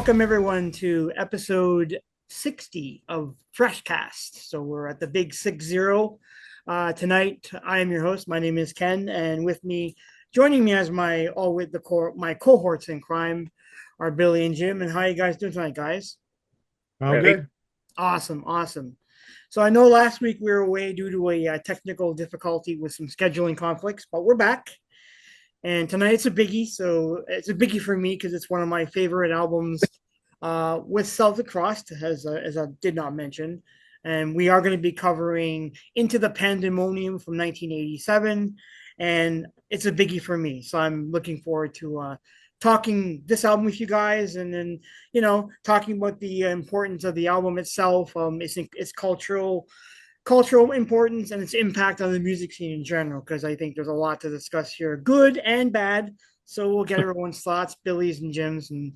Welcome everyone to episode 60 of Thrashcast. So we're at the big 60 tonight. I am your host. My name is Ken, and with me, joining me as my cohorts in crime are Billy and Jim. And how you guys doing tonight, guys? All good. Awesome, awesome. So I know last week we were away due to a technical difficulty with some scheduling conflicts, but we're back. And tonight it's a biggie. So it's a biggie for me because it's one of my favorite albums with Celtic Frost, as I did not mention. And we are going to be covering Into the Pandemonium from 1987. And it's a biggie for me. So I'm looking forward to talking this album with you guys, and then, talking about the importance of the album itself, its cultural importance and its impact on the music scene in general, because I think there's a lot to discuss here, good and bad. So we'll get everyone's thoughts, Billy's and Jim's, and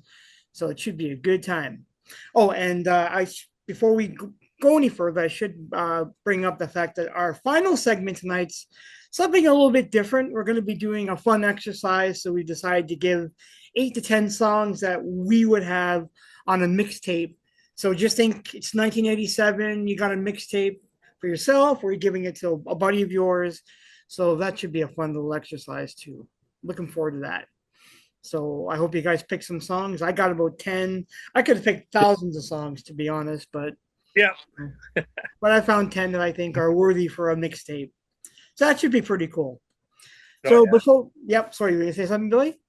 so it should be a good time. Oh, and before we go any further, I should bring up the fact that our final segment tonight's something a little bit different. We're going to be doing a fun exercise, so we decided to give 8 to 10 songs that we would have on a mixtape. So just think it's 1987. You got a mixtape for yourself, or you're giving it to a buddy of yours. So that should be a fun little exercise too. Looking forward to that. So I hope you guys pick some songs. I got about 10. I could have picked thousands of songs, to be honest, but Yeah. I found 10 that I think are worthy for a mixtape. So that should be pretty cool. Oh, So yeah. sorry, you were gonna say something, Billy?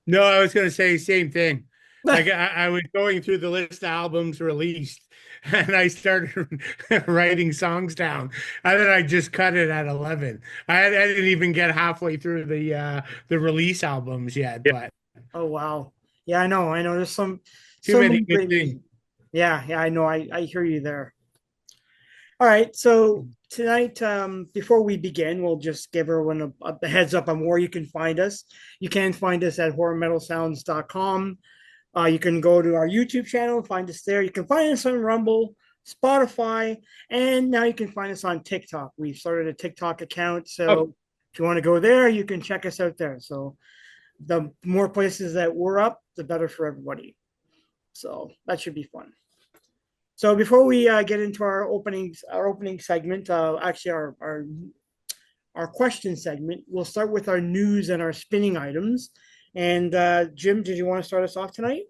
No, I was going to say the same thing. Like I was going through the list of albums released, and I started writing songs down, and then I just cut it at 11. I didn't even get halfway through the release albums yet, Yeah. but Oh wow. Yeah, I know. I know. There's too so many many good great things. music. Yeah, yeah, I know. I hear you there. All right. So tonight, before we begin, we'll just give everyone a heads up on where you can find us. You can find us at horrormetalsounds.com. You can go to our YouTube channel, find us there. You can find us on Rumble, Spotify, and now you can find us on TikTok. We've started a TikTok account. Oh, So if you want to go there, you can check us out there. So the more places that we're up, the better for everybody. So that should be fun. So before we get into our opening segment, actually our question segment, we'll start with our news and our spinning items. And Jim, did you want to start us off tonight?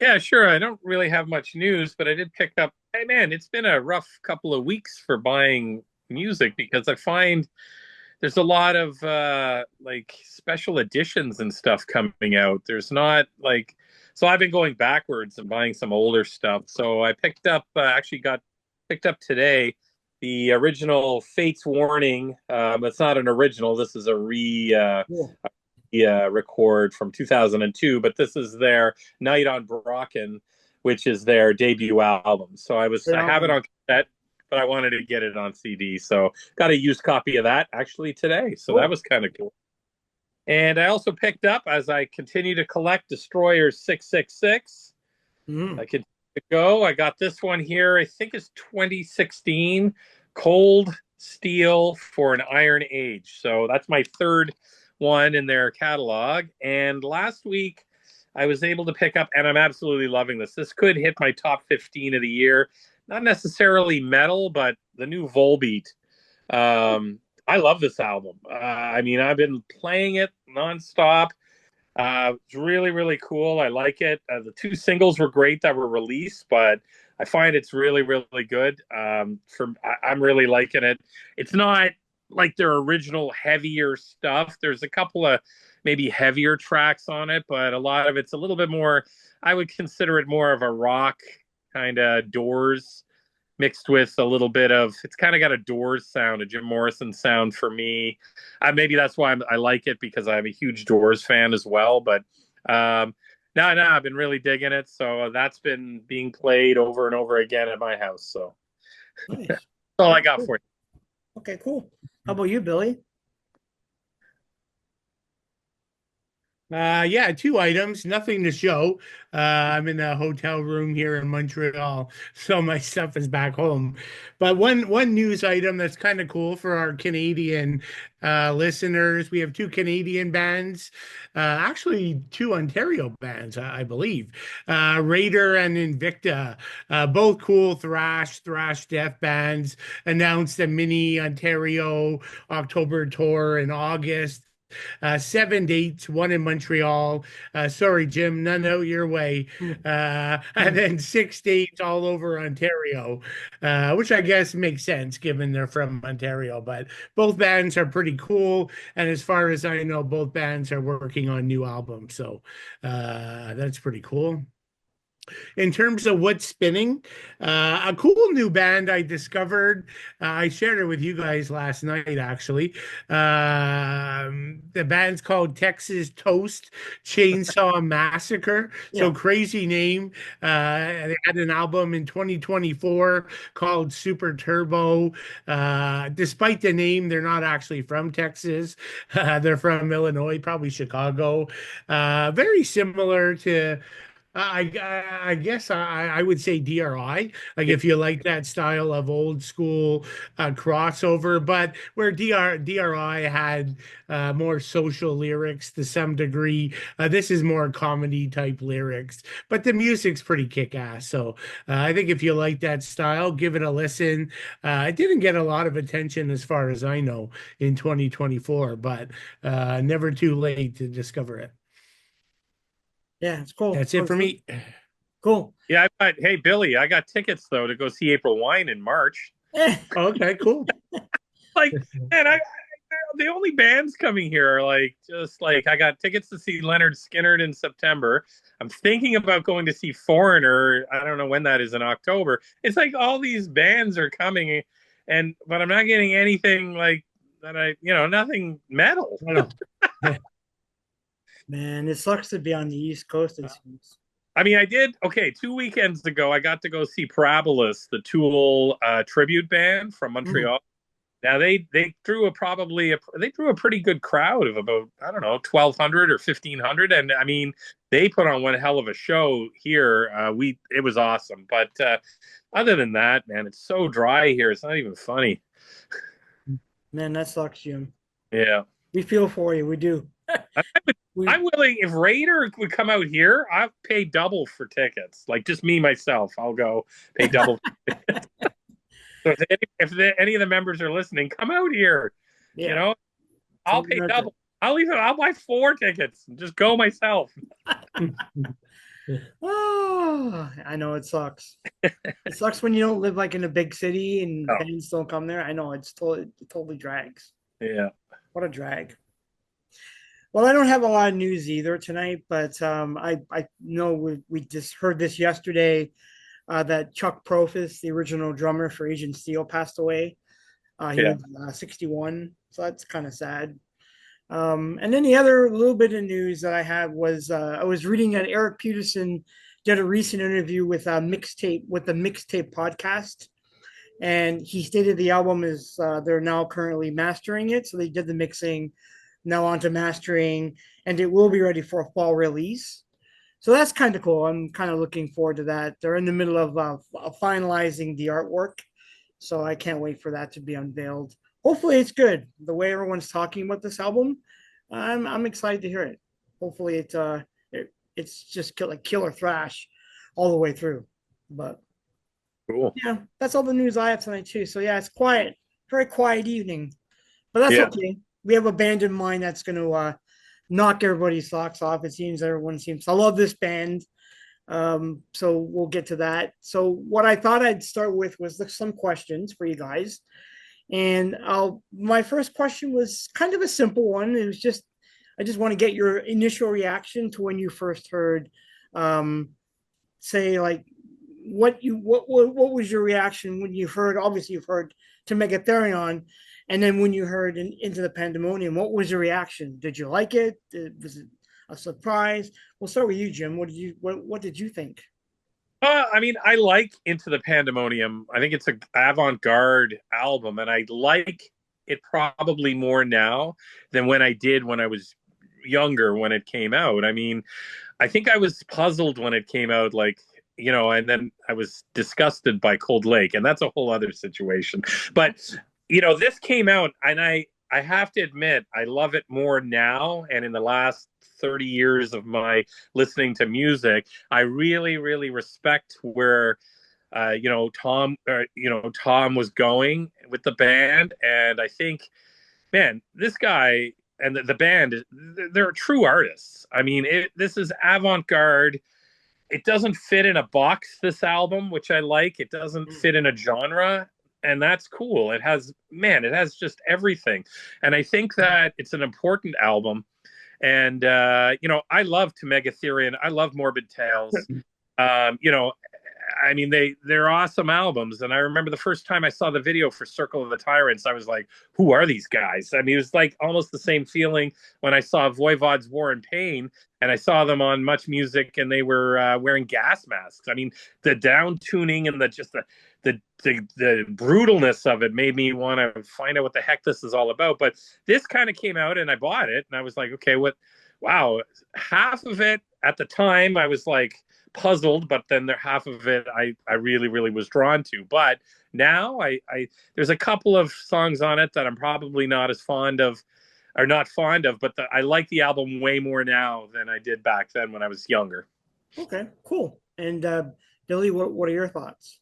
Yeah, sure. I don't really have much news, but I did pick up. Hey, man, it's been a rough couple of weeks for buying music because I find there's a lot of like special editions and stuff coming out. There's not like, so I've been going backwards and buying some older stuff. So I picked up, actually got picked up today the original Fate's Warning. It's not an original. This is a Cool. record from 2002, but this is their Night on Brocken, which is their debut album. So I have it Yeah. on cassette, but I wanted to get it on CD. So got a used copy of that actually today. So that Cool. was kind of cool. And I also picked up, as I continue to collect, Destroyer 666. Mm. I continue to go. I got this one here. I think it's 2016 Cold Steel for an Iron Age. So that's my third one in their catalog. And last week, I was able to pick up, and I'm absolutely loving this. This could hit my top 15 of the year. Not necessarily metal, but the new Volbeat. I love this album. I mean, I've been playing it nonstop. It's really, really cool. I like it. The two singles were great that were released, but I find it's really, really good. I'm really liking it. It's not like their original heavier stuff. There's a couple of maybe heavier tracks on it, but a lot of it's a little bit more. I would consider it more of a rock kind of Doors mixed with a little bit of. It's kind of got a Doors sound, a Jim Morrison sound for me. Maybe that's why I like it, because I'm a huge Doors fan as well. But no, I've been really digging it. So that's been being played over and over again at my house. So that's Nice. all I Okay, got cool. for Okay, cool. How about you, Billy? Yeah, two items, nothing to show. I'm in a hotel room here in Montreal, so my stuff is back home. But one news item that's kind of cool for our Canadian listeners. We have two Canadian bands, actually two Ontario bands, I believe. Raider and Invicta, both cool thrash death bands, announced a mini Ontario October tour in August. 7 dates, one in Montreal. Sorry, Jim, none out your way. And then 6 dates all over Ontario, which I guess makes sense given they're from Ontario. But both bands are pretty cool. And as far as I know, both bands are working on new albums. So that's pretty cool. In terms of what's spinning, a cool new band I discovered. I shared it with you guys last night, actually. The band's called Texas Toast Chainsaw Massacre. So Yeah. crazy name. They had an album in 2024 called Super Turbo. Despite the name, they're not actually from Texas. They're from Illinois, probably Chicago. Very similar to I guess I would say DRI, like if you like that style of old school crossover, but where DRI had more social lyrics to some degree, this is more comedy type lyrics, but the music's pretty kick-ass. So I think if you like that style, give it a listen. It didn't get a lot of attention as far as I know in 2024, but never too late to discover it. Yeah, it's cool. That's it for me. Cool. Yeah, hey Billy, I got tickets though to go see April Wine in March. Okay, cool. Like, man, the only bands coming here are like just like I got tickets to see Leonard Skinner in September. I'm thinking about going to see Foreigner. I don't know when that is in October. It's like all these bands are coming, but I'm not getting anything like that. Nothing metal. Man, it sucks to be on the East Coast, it seems. I mean, I did. Okay, 2 weekends ago, I got to go see Parabolis, the Tool tribute band from Montreal. Now they drew they drew a pretty good crowd of about, I don't know, 1,200 or 1,500, and I mean they put on one hell of a show here. It was awesome, but other than that, man, it's so dry here. It's not even funny. Man, that sucks, Jim. Yeah, We feel for you. We do. I'm willing, if Raider would come out here, I'll pay double for tickets. Like just me myself, I'll go pay double. So if any of the members are listening, come out here. Yeah. I'll pay double. I'll buy 4 tickets and just go myself. Oh, I know it sucks. It sucks when you don't live like in a big city and bands don't come there. I know it totally drags. Yeah. What a drag. Well, I don't have a lot of news either tonight, but I know we just heard this yesterday that Chuck Profis, the original drummer for Agent Steel, passed away. He was 61, so that's kind of sad. And then the other little bit of news that I had was I was reading that Eric Peterson did a recent interview with the Mixtape podcast, and he stated the album is they're now currently mastering it, so they did the mixing, now onto mastering, and it will be ready for a fall release. So that's kind of cool. I'm kind of looking forward to that. They're in the middle of finalizing the artwork, so I can't wait for that to be unveiled. Hopefully, it's good. The way everyone's talking about this album, I'm excited to hear it. Hopefully, it's just like killer thrash all the way through. But cool. Yeah, that's all the news I have tonight too. So yeah, it's quiet, very quiet evening, but that's okay. We have a band in mind that's going to knock everybody's socks off. It seems everyone seems to love this band. So we'll get to that. So what I thought I'd start with was some questions for you guys. And my first question was kind of a simple one. It was just, I just want to get your initial reaction to when you first heard, say like, what was your reaction when you heard, obviously you've heard To Megatherion, and then when you heard Into the Pandemonium, what was your reaction? Did you like it? Was it a surprise? We'll start with you, Jim. What did you think? I mean, I like Into the Pandemonium. I think it's an avant-garde album, and I like it probably more now than when I did when I was younger when it came out. I mean, I think I was puzzled when it came out, like, and then I was disgusted by Cold Lake, and that's a whole other situation. But this came out, and I have to admit, I love it more now. And in the last 30 years of my listening to music, I really, really respect where Tom was going with the band. And I think, man, this guy and the band, they're true artists. I mean, this is avant-garde. It doesn't fit in a box, this album, which I like. It doesn't fit in a genre, and that's cool. It has just everything. And I think that it's an important album. And I love To Megatherion. I love Morbid Tales. I mean, they're awesome albums. And I remember the first time I saw the video for Circle of the Tyrants, I was like, who are these guys? I mean, it was like almost the same feeling when I saw Voivod's War and Pain, and I saw them on Much Music, and they were wearing gas masks. I mean, the down tuning and the brutalness of it made me want to find out what the heck this is all about. But this kind of came out, and I bought it, and I was like, okay, wow. Half of it at the time, I was like, puzzled, but then half of it I really, really was drawn to. But now I there's a couple of songs on it that I'm probably not as fond of, but I like the album way more now than I did back then when I was younger. Okay, cool. And Billy, what are your thoughts?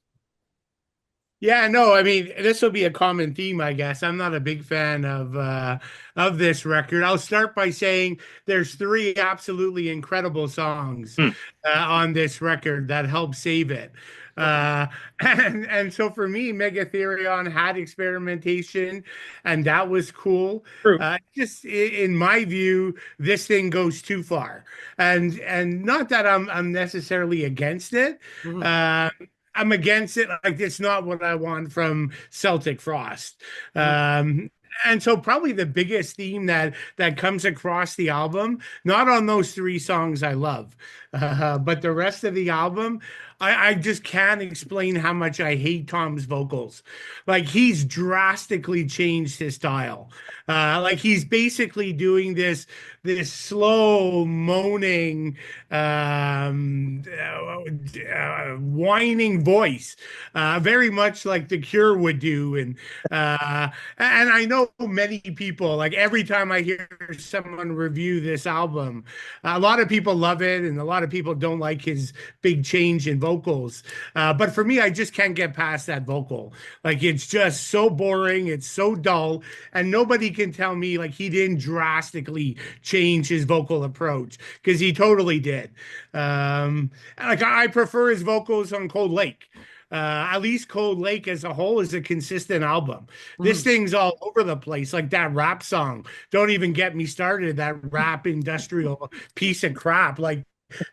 Yeah, no, I mean, this will be a common theme, I guess. I'm not a big fan of this record. I'll start by saying there's 3 absolutely incredible songs on this record that help save it. And so for me, Megatherion had experimentation, and that was cool. Just in my view, this thing goes too far, and not that I'm necessarily against it. I'm against it. Like, it's not what I want from Celtic Frost. And so probably the biggest theme that comes across the album, not on those 3 songs I love, but the rest of the album, I just can't explain how much I hate Tom's vocals. Like, he's drastically changed his style. Like, he's basically doing this slow moaning, whining voice, very much like The Cure would do. And I know many people, like, every time I hear someone review this album, a lot of people love it, and a lot of people don't like his big change in vocals. But for me, I just can't get past that vocal. Like, it's just so boring. It's so dull. And nobody can tell me, like, he didn't drastically change his vocal approach, because he totally did. Like, I prefer his vocals on Cold Lake. At least Cold Lake as a whole is a consistent album. This thing's all over the place, like that rap song. Don't even get me started, that rap industrial piece of crap. Like,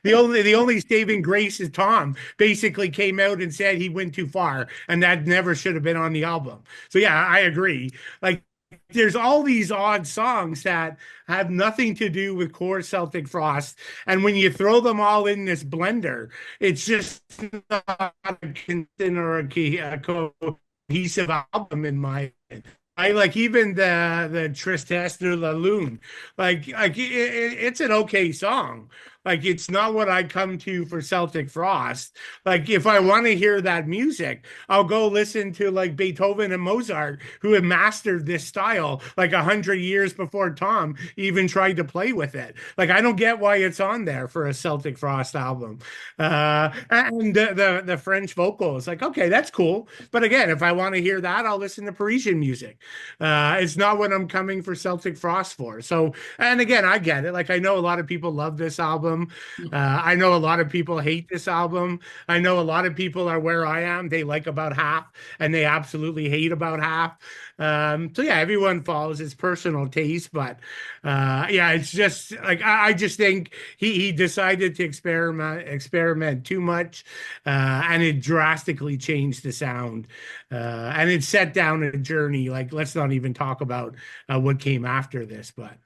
the only saving grace is Tom basically came out and said he went too far, and that never should have been on the album. So yeah, I agree. Like, there's all these odd songs that have nothing to do with core Celtic Frost, and when you throw them all in this blender, it's just not a consistent or a cohesive album in my opinion. I like even the Tristesse de la Lune. It's an okay song. Like, it's not what I come to for Celtic Frost. Like, if I want to hear that music, I'll go listen to like Beethoven and Mozart, who have mastered this style like 100 years before Tom even tried to play with it. Like, I don't get why it's on there for a Celtic Frost album. And the French vocals, like, okay, that's cool. But again, if I want to hear that, I'll listen to Parisian music. It's not what I'm coming for Celtic Frost for. So, and again, I get it. Like, I know a lot of people love this album. I know a lot of people hate this album. I know a lot of people are where I am. They like about half, and they absolutely hate about half. So yeah, everyone follows his personal taste, but yeah, it's just like I just think he decided to experiment too much, and it drastically changed the sound, and it set down a journey. Like, let's not even talk about what came after this, but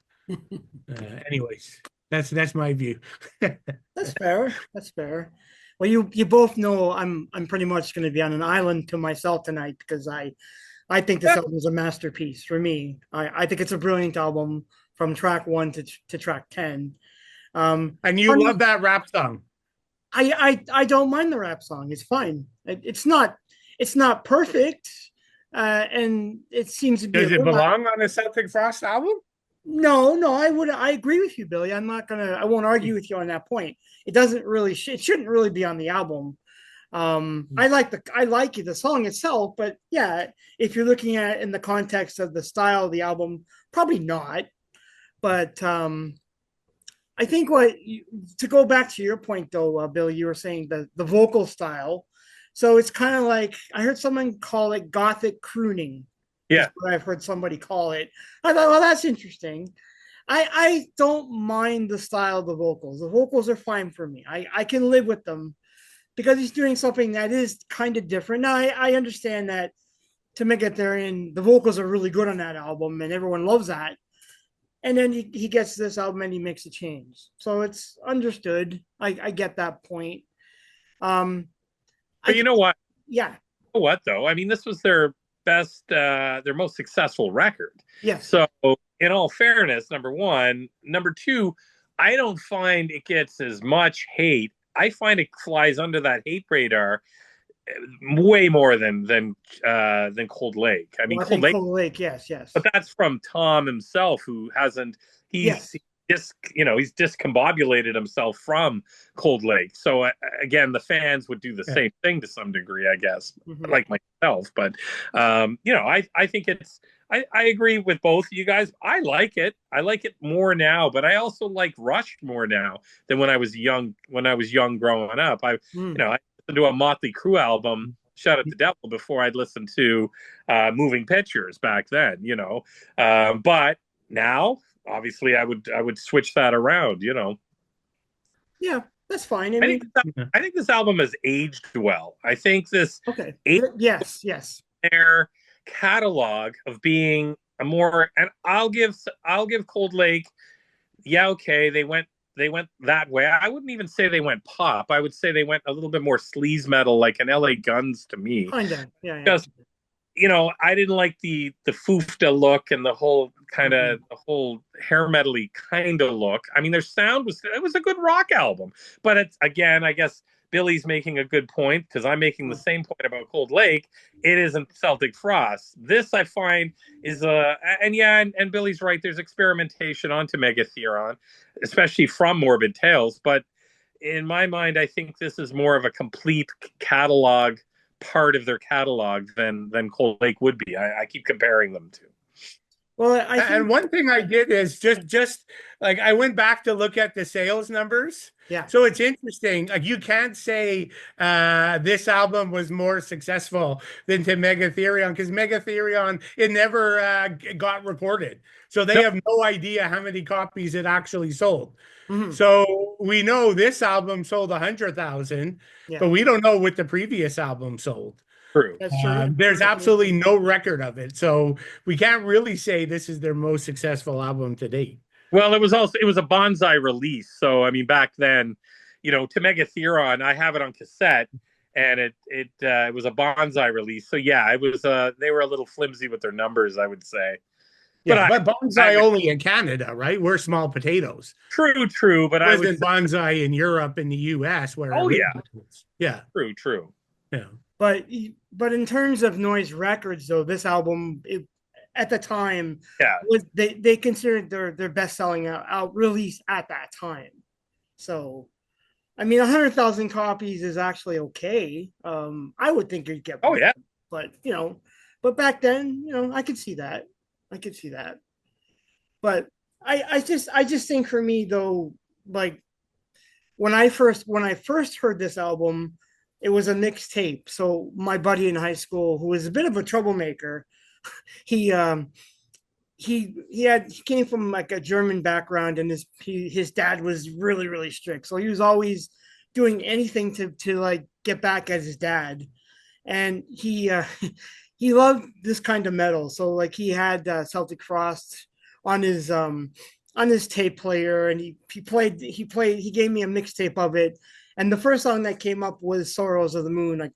anyways. That's my view. That's fair. That's fair. Well, you both know I'm pretty much going to be on an island to myself tonight, because I think this album is a masterpiece for me. I think it's a brilliant album from track 1 to track 10. And you love that rap song. I don't mind the rap song. It's fine. It's not perfect, and it seems to be. Does it belong on a Celtic Frost album? No, I agree with you, Billy. I won't argue with you on that point. It doesn't really, it shouldn't really be on the album. I like the song itself, but yeah, if you're looking at it in the context of the style of the album, probably not. But I think to go back to your point though, Bill, you were saying the vocal style. So it's kind of like I heard someone call it gothic crooning. Yeah, what I've heard somebody call it. I thought, well, that's interesting. I don't mind the style of the vocals. The vocals are fine for me. I can live with them because he's doing something that is kind of different. Now I understand that to make it there, and the vocals are really good on that album, and everyone loves that. And then he gets this album and he makes a change. So it's understood. I get that point. but you know what? Yeah. You know what though? I mean, this was their most successful record. Yes. So in all fairness, number one, number two, I don't find it gets as much hate. I find it flies under that hate radar way more than Cold Lake. I mean, Well, Cold Lake, yes. but that's from Tom himself, who hasn't. He's discombobulated himself from Cold Lake. So again, the fans would do the same thing to some degree, I guess, like myself. But I think it's. I agree with both of you guys. I like it. I like it more now, but I also like Rush more now than when I was young. When I was young growing up, I listened to a Motley Crue album, Shout at the Devil, before I'd listen to Moving Pictures back then. But now, obviously, I would switch that around. Yeah, that's fine. I think this album has aged well. I think this yes their catalog of being a more, and I'll give Cold Lake, okay, they went that way. I wouldn't even say they went pop. I would say they went a little bit more sleaze metal, like an LA Guns to me. Kinda, yeah. Just I didn't like the foofta look and the whole kind of the whole hair metal-y kind of look. I mean, their sound was a good rock album, but it's, again, I guess Billy's making a good point, because I'm making the same point about Cold Lake. It isn't Celtic Frost. This, I find, is and Billy's right. There's experimentation onto Megatheron, especially from Morbid Tales. But in my mind, I think this is more of a complete catalog, part of their catalog than Cold Lake would be. I keep comparing them to. Well, and one thing I did is just like I went back to look at the sales numbers. Yeah. So it's interesting. Like, you can't say this album was more successful than to Megatherion, because Megatherion, it never got reported. So they have no idea how many copies it actually sold. Mm-hmm. So we know this album sold 100,000, but we don't know what the previous album sold. True. That's true. There's absolutely no record of it. So we can't really say this is their most successful album to date. Well, it was a bonsai release. So, I mean, back then, to Megatheron, I have it on cassette, and it was a bonsai release. So yeah, it was they were a little flimsy with their numbers, I would say. Yeah, but bonsai only in Canada, right? We're small potatoes. True. But I was bonsai in Europe and the US, where yeah, true. Yeah. But in terms of noise records, though, this album, at the time, was they considered their best selling out release at that time. So, I mean, 100,000 copies is actually okay. I would think you'd get more, but back then, I could see that. But I just think, for me though, like when I first heard this album, it was a mixtape. So my buddy in high school, who was a bit of a troublemaker, he came from like a German background, and his dad was really, really strict. So he was always doing anything to like get back at his dad, and he loved this kind of metal. So like he had Celtic Frost on his tape player, and he gave me a mixtape of it. And the first song that came up was Sorrows of the Moon, like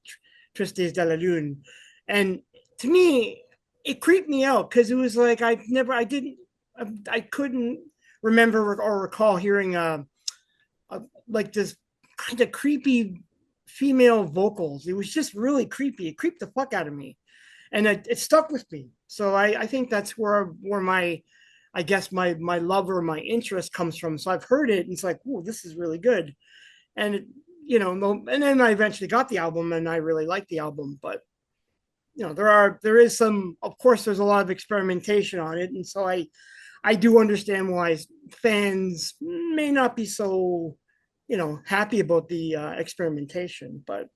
Tristes de la Lune. And to me, it creeped me out, because it was like I I couldn't remember or recall hearing like this kind of creepy female vocals. It was just really creepy. It creeped the fuck out of me, and it stuck with me. So I think that's where my I guess my love or my interest comes from. So I've heard it, and it's like, oh, this is really good, and it, and then I eventually got the album, and I really liked the album. But there is some, of course, there's a lot of experimentation on it, and so I do understand why fans may not be so happy about the experimentation, but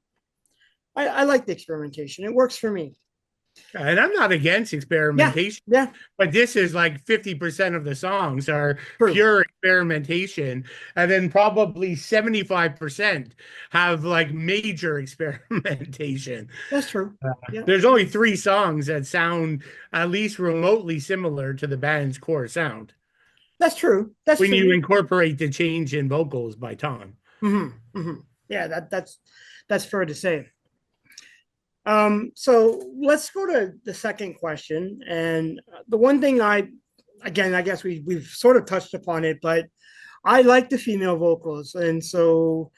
I like the experimentation. It works for me. And I'm not against Yeah, experimentation, yeah, but this is like 50% of the songs are true. pure experimentation. And then probably 75% have like major experimentation. That's true. Yeah, There's only 3 songs that sound at least remotely similar to the band's core sound that's true. That's when you true. incorporate the change in vocals by Tom. Yeah, that's fair to say. So let's go to the second question. And the one thing again, I guess we've sort of touched upon it, but I like the female vocals. And so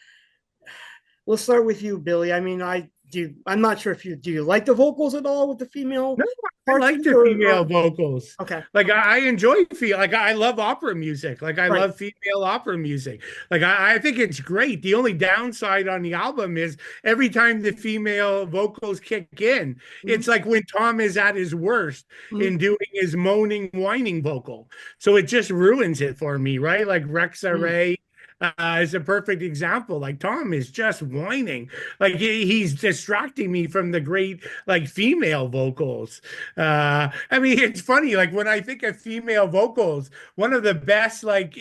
we'll start with you, Billy. I mean, I'm not sure if do you like the vocals at all with the female No, I parts like the female vocals. Okay. Like I enjoy like I love opera music. Like I love female opera music. Like I think it's great. The only downside on the album is every time the female vocals kick in, it's like when Tom is at his worst in doing his moaning, whining vocal. So it just ruins it for me, right? Like Rex Array is a perfect example. Like Tom is just whining, like he's distracting me from the great like female vocals. I mean, it's funny. Like when I think of female vocals, one of the best like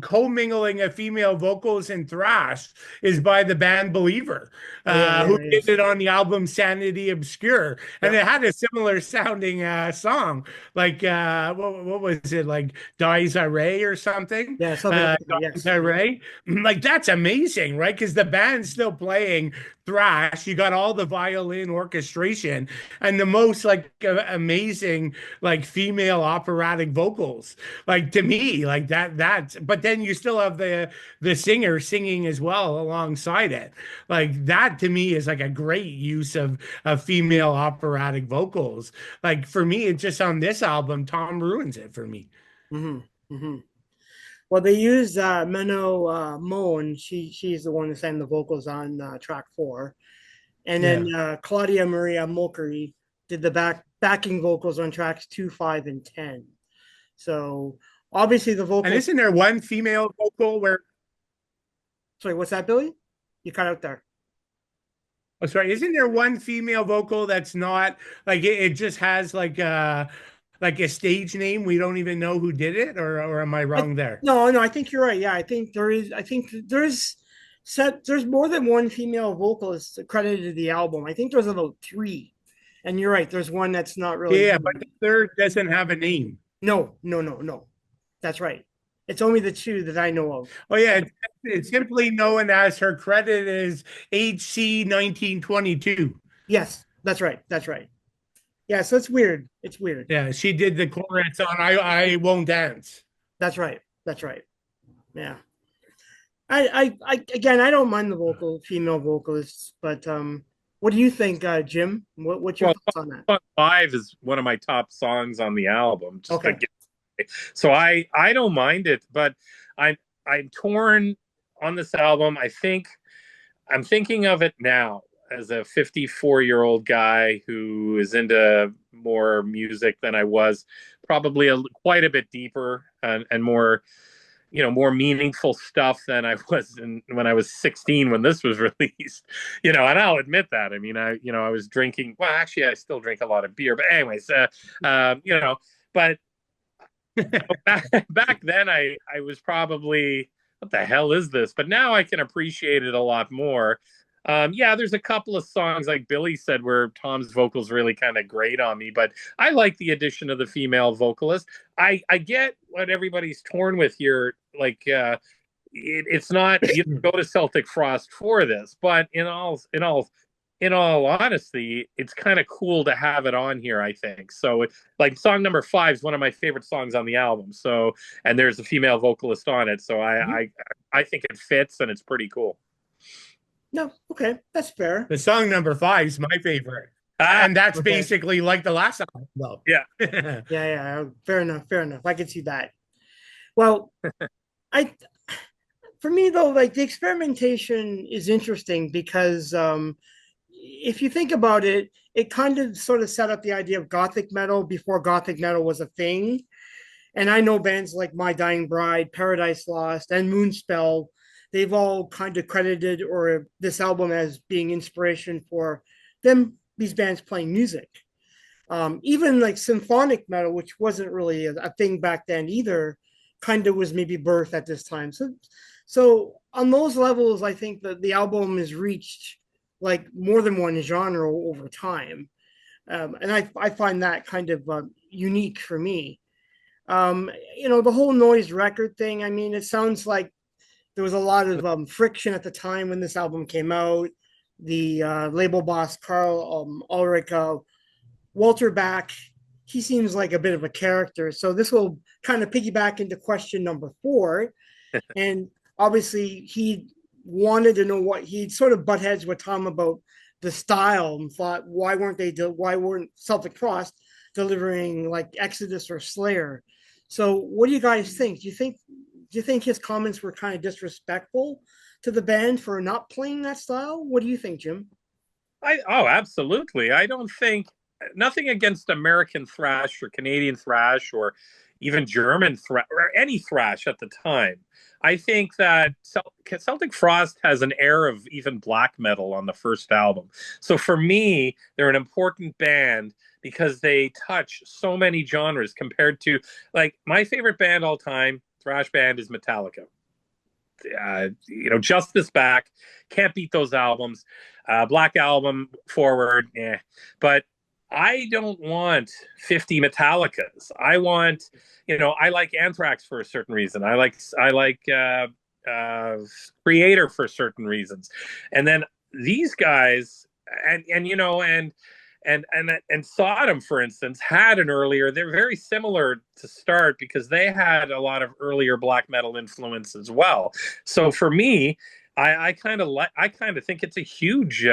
commingling of female vocals in thrash is by the band Believer, who did it on the album Sanity Obscure, and it had a similar sounding song. Like what was it, like Dies Array or something? Yeah, something like that, yes. Right? Like that's amazing, right? Because the band's still playing thrash. You got all the violin orchestration and the most like amazing like female operatic vocals. Like to me, like that's but then you still have the singer singing as well alongside it. Like that to me is like a great use of female operatic vocals. Like for me, it's just on this album, Tom ruins it for me. Well, they used Menno Moen. She's the one who sang the vocals on track 4, and then Claudia Maria Mulcahy did the backing vocals on tracks 2, 5, and 10. So obviously the vocals. And isn't there one female vocal where? Sorry, what's that, Billy? You cut out there. Oh, sorry. Isn't there one female vocal that's not like it just has like a stage name? We don't even know who did it, or am I wrong there? No, I think you're right. Yeah, I think there is. I think there's more than one female vocalist credited to the album. I think there's about 3, and you're right. There's one that's not really. Yeah, but the third doesn't have a name. No. That's right. It's only the 2 that I know of. Oh yeah, it's simply known as her credit is HC 1922. Yes, that's right. Yeah, so it's weird. It's weird. Yeah, she did the chorus on I Won't Dance. That's right. Yeah. I again, I don't mind the female vocalists, but what do you think, Jim? What's your thoughts on that? Song 5 is one of my top songs on the album. Okay. So I don't mind it, but I'm torn on this album. I'm thinking of it now as a 54-year-old guy who is into more music than I was, probably quite a bit deeper and more, more meaningful stuff than I was when I was 16 when this was released. And I'll admit that. I mean, I was drinking. Well, actually, I still drink a lot of beer, but anyways, but. Back then I was probably, what the hell is this? But now I can appreciate it a lot more. There's a couple of songs like Billy said where Tom's vocals really kind of grate on me, but I like the addition of the female vocalist. I get what everybody's torn with here. Like it's not, you go to Celtic Frost for this, but in all in all honesty, it's kind of cool to have it on here, I think. So like song number 5 is one of my favorite songs on the album. So, and there's a female vocalist on it. So I think it fits and it's pretty cool. No, okay, that's fair. The song number 5 is my favorite. And that's okay. basically like the last album, though. Yeah. Yeah. Fair enough. I can see that. Well, for me though, like the experimentation is interesting because if you think about it, it kind of sort of set up the idea of gothic metal before gothic metal was a thing. And I know bands like My Dying Bride, Paradise Lost, and Moonspell, they've all kind of credited or this album as being inspiration for them, these bands playing music. Even like symphonic metal, which wasn't really a thing back then either, kind of was maybe birthed at this time. So on those levels, I think that the album has reached like more than one genre over time. And I find that kind of unique for me. The whole noise record thing, I mean, it sounds like there was a lot of friction at the time when this album came out. The label boss, Carl Ulrich, Walter Back, he seems like a bit of a character. So this will kind of piggyback into question number 4. And obviously he wanted to know what he'd sort of butt heads with Tom about the style and thought, why weren't Celtic Frost delivering like Exodus or Slayer? So what do you guys think? Do you think his comments were kind of disrespectful to the band for not playing that style? What do you think, Jim? Absolutely. I don't think nothing against American thrash or Canadian thrash or even German thrash or any thrash at the time. I think that Celtic Frost has an air of even black metal on the first album. So for me, they're an important band because they touch so many genres compared to, like, my favorite band all time, thrash band, is Metallica. Justice Back, can't beat those albums. Black Album, Forward, but I don't want 50 Metallicas. I want, I like Anthrax for a certain reason. I like Creator for certain reasons, and then these guys, and Sodom, for instance, had an earlier. They're very similar to start because they had a lot of earlier black metal influence as well. So for me, I kind of think it's a huge.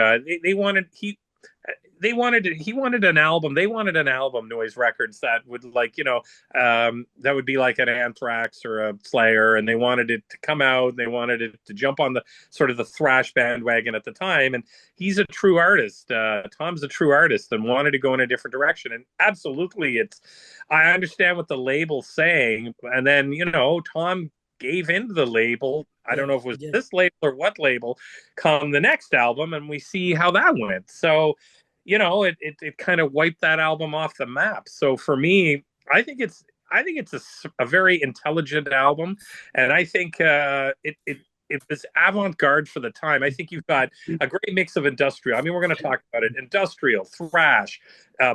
He wanted an album. They wanted an album, Noise Records, that would that would be like an Anthrax or a Slayer, and they wanted it to come out. They wanted it to jump on the sort of the thrash bandwagon at the time. And he's a true artist. Tom's a true artist and wanted to go in a different direction. And absolutely, I understand what the label's saying. And then, Tom gave into the label. I don't know if it was this label or what label, come the next album, and we see how that went. So, it kind of wiped that album off the map. So for me, I think it's a very intelligent album, and I think it was avant-garde for the time. I think you've got a great mix of industrial. I mean, we're going to talk about it: industrial, thrash,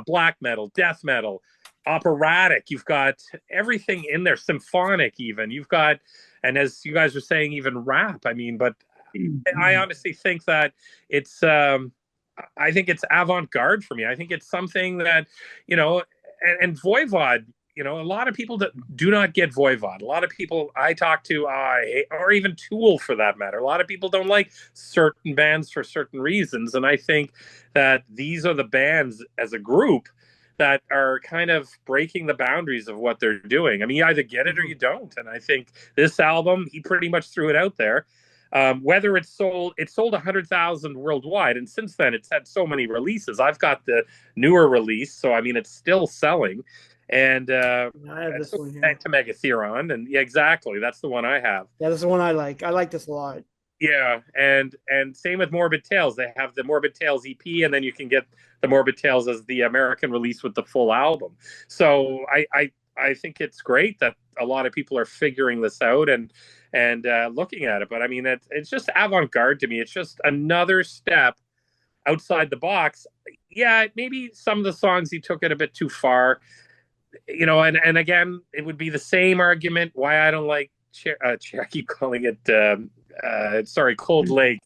black metal, death metal, operatic. You've got everything in there, symphonic even. You've got, and as you guys were saying, even rap. I mean, but I honestly think that it's I think it's avant-garde for me. I think it's something that, and Voivod, a lot of people that do not get Voivod. A lot of people I talk to, or even Tool for that matter, a lot of people don't like certain bands for certain reasons. And I think that these are the bands as a group that are kind of breaking the boundaries of what they're doing. I mean, you either get it or you don't. And I think this album, he pretty much threw it out there. Whether it sold 100,000 worldwide, and since then it's had so many releases. I've got the newer release, so I mean it's still selling. And I have this one here. To Megatheron, and yeah, exactly, that's the one I have. Yeah, that's the one I like. I like this a lot. Yeah, and same with Morbid Tales. They have the Morbid Tales EP, and then you can get the Morbid Tales as the American release with the full album. So I think it's great that a lot of people are figuring this out and looking at it. But I mean, it's just avant-garde to me. It's just another step outside the box. Yeah, maybe some of the songs he took it a bit too far, and again, it would be the same argument why I don't like I keep calling it Cold Lake.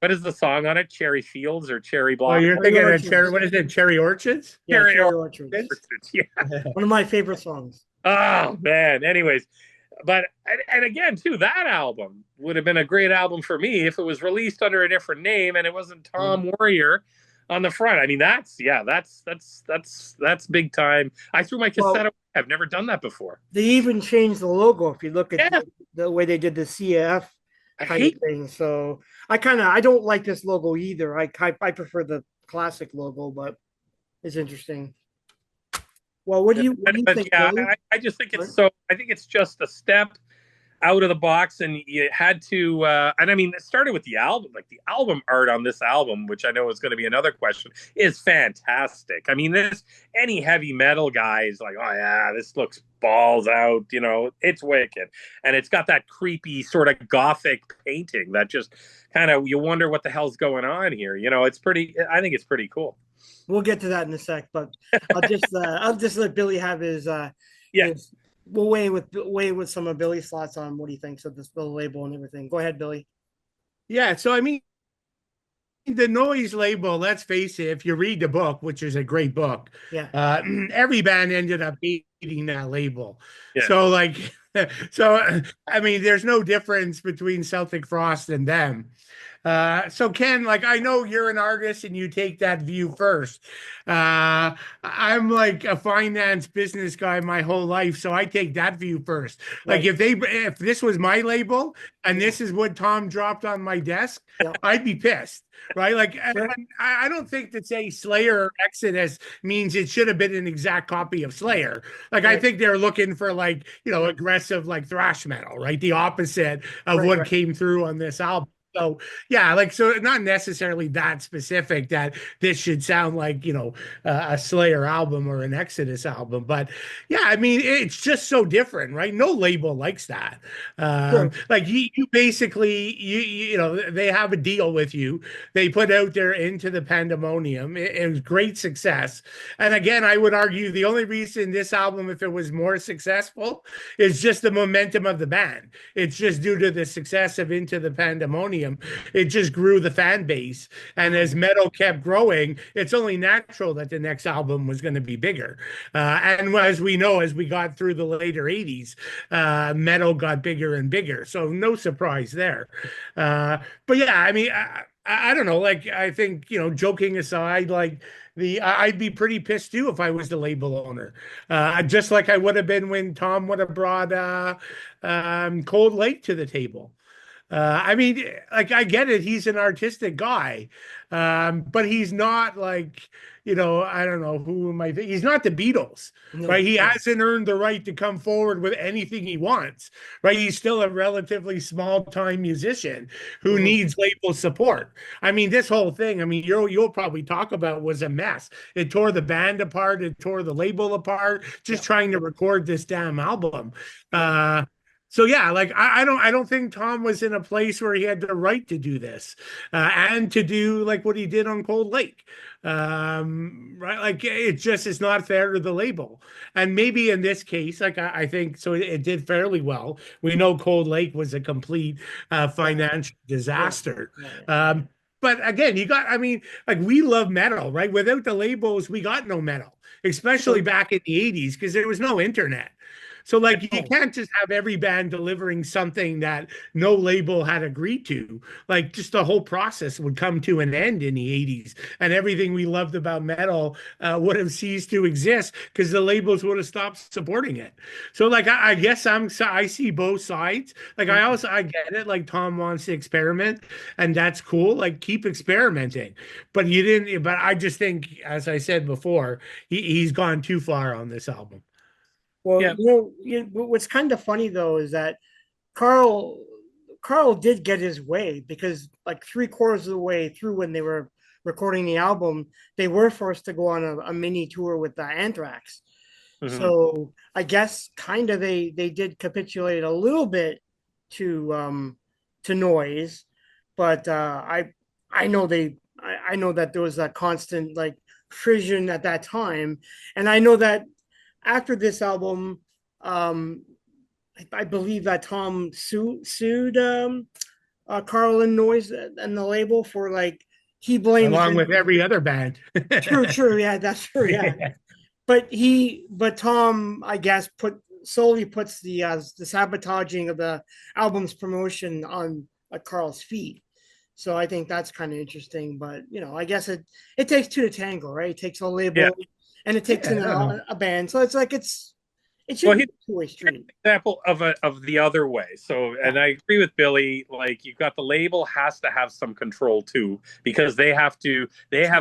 What is the song on it? Cherry Fields or Cherry Oh, you're Blossom? thinking of Orchards. cherry, what is it? Cherry orchards? Yeah, Cherry Cherry Orchards. Orchards. Yeah. One of my favorite songs. Oh man. Anyways, but and again too, that album would have been a great album for me if it was released under a different name and it wasn't Tom Warrior on the front. I mean, that's big time. I threw my cassette Well, away. I've never done that before. they even changed the logo if you look at Yeah, the way they did the CF I kind hate of thing. So I don't like this logo either. I prefer the classic logo, but it's interesting. Well, what do you but think, yeah, Billy? I just think What? it's so. I think it's just a step out of the box, and you had to. And I mean, it started with the album. Like the album art on this album, which I know is going to be another question, is fantastic. I mean, this any heavy metal guy is like, oh yeah, this looks balls out. You know, it's wicked, and it's got that creepy sort of gothic painting that just kind of you wonder what the hell's going on here. You know, it's pretty. I think it's pretty cool. We'll get to that in a sec, but I'll just let Billy have Yeah. his we'll weigh with some of Billy's thoughts on what he thinks of this bill label and everything. Go ahead, Billy. Yeah, so I mean, the noise label, let's face it, if you read the book, which is a great book, Yeah. every band ended up hating that label. Yeah. So like, so I mean, there's no difference between Celtic Frost and them. So Ken, like I know you're an artist and you take that view first. I'm like a finance business guy my whole life, so I take that view first. Like Right. if this was my label and this is what Tom dropped on my desk, Yeah. I'd be pissed, right? Like Sure. I don't think that say Slayer or Exodus means it should have been an exact copy of Slayer. Like I Right. think they're looking for like aggressive like thrash metal, right? The opposite of Right, what right. came through on this album. So yeah, like so not necessarily that specific that this should sound like a Slayer album or an Exodus album, but yeah, I mean it's just so different, right? No label likes that. Sure. Like you basically you know they have a deal with you. They put out their Into the Pandemonium. It was great success, and again, I would argue the only reason this album, if it was more successful, is just the momentum of the band. It's just due to the success of Into the Pandemonium. It just grew the fan base. And as metal kept growing, it's only natural that the next album was going to be bigger. And as we know, as we got through the later 80s, metal got bigger and bigger. So no surprise there. But yeah, I mean, I don't know. Like, I think, joking aside, like, I'd be pretty pissed too if I was the label owner, just like I would have been when Tom would have brought Cold Lake to the table. I mean, like I get it. He's an artistic guy, but he's not like, I don't know who am I. He's not the Beatles, No. right? He hasn't earned the right to come forward with anything he wants, right? He's still a relatively small time musician who needs label support. I mean, this whole thing, I mean, you'll probably talk about was a mess. It tore the band apart. It tore the label apart, just trying to record this damn album. So yeah, like I don't think Tom was in a place where he had the right to do this, and to do like what he did on Cold Lake, right? Like it just is not fair to the label. And maybe in this case, like I think so, it did fairly well. We know Cold Lake was a complete financial disaster. But again, I mean, like we love metal, right? Without the labels, we got no metal, especially back in the 80s, because there was no internet. So like you can't just have every band delivering something that no label had agreed to. Like just the whole process would come to an end in the 80s, and everything we loved about metal would have ceased to exist because the labels would have stopped supporting it. So like I guess I see both sides. Like I get it. Like Tom wants to experiment, and that's cool. Like keep experimenting, but you didn't. But I just think, as I said before, he's gone too far on this album. Well, Yeah. what's kind of funny though is that Carl Carl did get his way because like 3/4 of the way through when they were recording the album, they were forced to go on a mini tour with Anthrax. Mhm. So I guess kind of they did capitulate a little bit to noise, but I know I know that there was a constant like frisson at that time, and I know that after this album, I believe that Tom sued Carlin Noise and the label for like he blames Along it. with every other band. True, yeah, that's true, yeah. But Tom, I guess, solely puts the sabotaging of the album's promotion on Carl's feet. So I think that's kind of interesting. But I guess it takes two to tango, right? It takes a Yeah. label and it takes a band. So it's like it should Well, be he a two-way street. example of the other way. So, and I agree with Billy. Like, you've got the label has to have some control too, because they have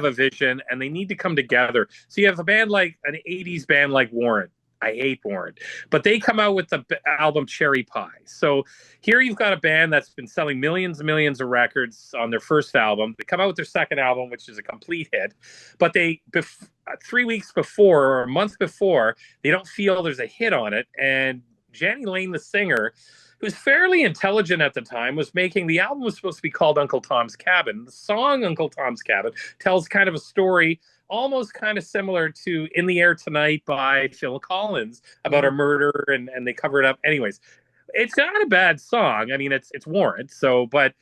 a vision and they need to come together. So you have a band like an '80s band like Warrant. I hate Warrant, but they come out with the album Cherry Pie. So here you've got a band that's been selling millions and millions of records on their first album. They come out with their second album, which is a complete hit, but 3 weeks before or a month before, they don't feel there's a hit on it. And Jenny Lane, the singer, who was fairly intelligent at the time, was making the album was supposed to be called Uncle Tom's Cabin. The song Uncle Tom's Cabin tells kind of a story almost kind of similar to In the Air Tonight by Phil Collins about a murder, and they cover it up. Anyways, it's not a bad song. I mean, it's Warrant. So, but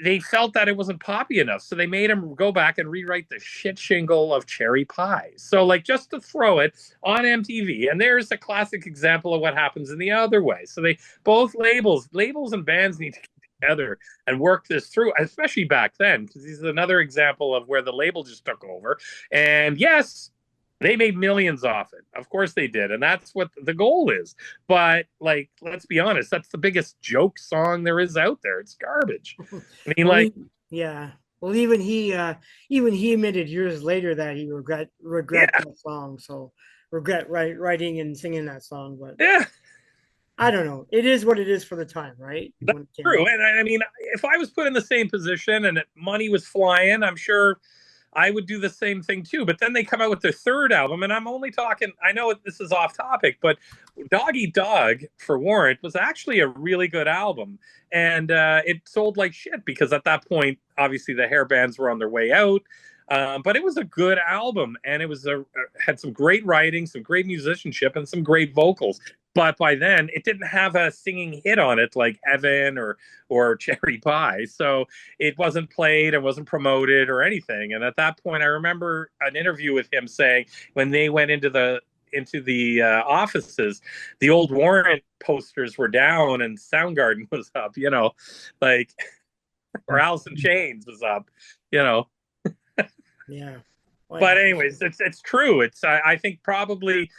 they felt that it wasn't poppy enough, so they made him go back and rewrite the shit shingle of Cherry Pie. So, like, just to throw it on MTV, and there's a classic example of what happens in the other way. So they both labels and bands need to get together and work this through, especially back then, because this is another example of where the label just took over. And yes, they made millions off it. Of course they did. And that's what the goal is. But, like, let's be honest, that's the biggest joke song there is out there. It's garbage. I mean, like, yeah. Well, even he admitted years later that he regret that song. So regret writing and singing that song. But yeah, I don't know. It is what it is for the time, right? that's true. And I mean, if I was put in the same position and money was flying, I'm sure I would do the same thing too. But then they come out with their third album, and I'm only talking, I know this is off topic, but Dog Eat Dog for Warrant was actually a really good album. And it sold like shit because at that point, obviously the hair bands were on their way out. But it was a good album, and it was had some great writing, some great musicianship, and some great vocals. But by then, it didn't have a singing hit on it like Evan or Cherry Pie, so it wasn't played and wasn't promoted or anything. And at that point, I remember an interview with him saying when they went into the offices, the old Warrant posters were down and Soundgarden was up, like, or Alice in Chains was up, Yeah. But anyways, it's true. I think probably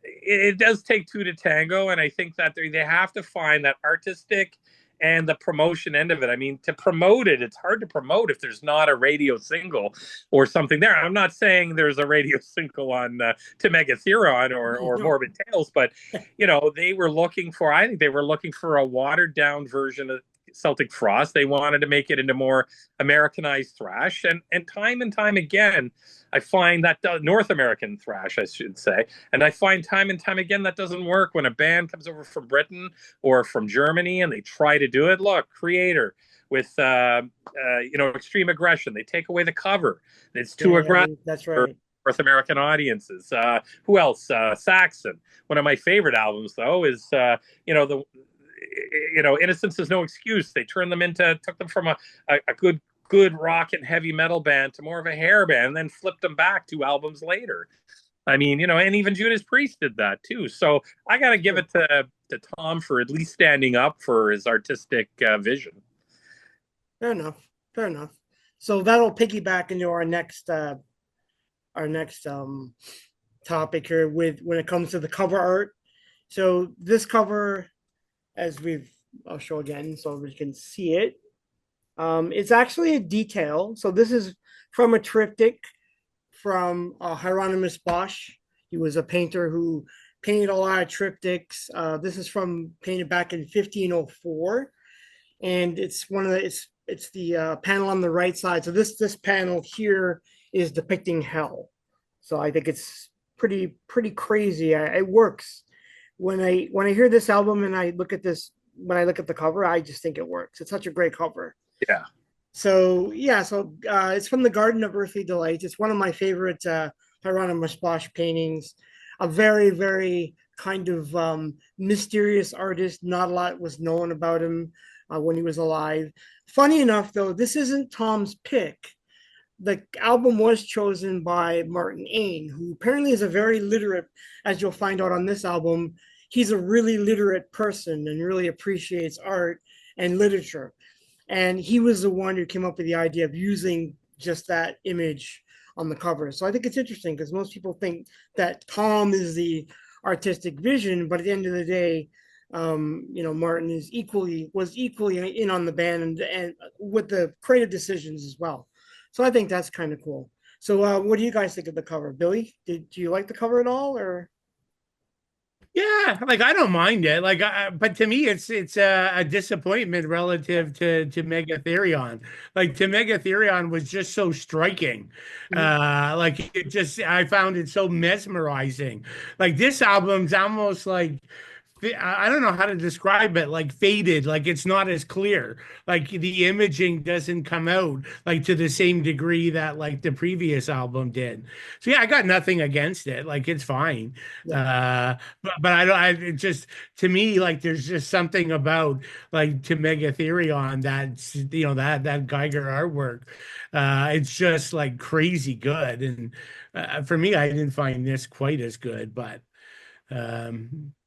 it does take two to tango, and I think that they have to find that artistic and the promotion end of it. I mean, to promote it, it's hard to promote if there's not a radio single or something there. I'm not saying there's a radio single on To Megatheron or Morbid Tales, but they were looking for. I think they were looking for a watered down version of Celtic Frost. They wanted to make it into more Americanized thrash, and time again, I find that North American thrash, I should say, and I find time and time again that doesn't work when a band comes over from Britain or from Germany and they try to do it. Look, Creator with Extreme Aggression, they take away the cover. It's too aggressive. That's right. North American audiences. Who else? Saxon. One of my favorite albums, though, is Innocence is No Excuse. They took them from a good rock and heavy metal band to more of a hair band, and then flipped them back 2 albums later. I mean, and even Judas Priest did that too. So I got to give it to Tom for at least standing up for his artistic vision. Fair enough. So that'll piggyback into our next topic here when it comes to the cover art. So this cover, I'll show again so we can see it. It's actually a detail. So this is from a triptych from Hieronymus Bosch. He was a painter who painted a lot of triptychs. This is painted back in 1504, and it's it's the panel on the right side. So this panel here is depicting hell. So I think it's pretty crazy. It works. When I hear this album and I look at the cover, I just think it works. It's such a great cover. Yeah. So it's from the Garden of Earthly Delight. It's one of my favorite Hieronymus Bosch paintings. A very, very kind of mysterious artist. Not a lot was known about him when he was alive. Funny enough, though, this isn't Tom's pick. The album was chosen by Martin Ain, who apparently is a very literate, as you'll find out on this album. He's a really literate person and really appreciates art and literature. And he was the one who came up with the idea of using just that image on the cover. So I think it's interesting because most people think that Tom is the artistic vision, but at the end of the day, Martin was equally in on the band and with the creative decisions as well. So I think that's kind of cool. So what do you guys think of the cover, Billy? Do you like the cover at all, or? Yeah, like I don't mind it. But to me, it's a disappointment relative to Megatherion. Like to Megatherion was just so striking. Like it just I found it so mesmerizing. Like this album's almost like I don't know how to describe it, like faded, like it's not as clear. Like the imaging doesn't come out like to the same degree that like the previous album did. So yeah, I got nothing against it. Like it's fine. But I don't it just to me like there's just something about like to Megatherion that's that Geiger artwork. It's just like crazy good. And for me, I didn't find this quite as good, but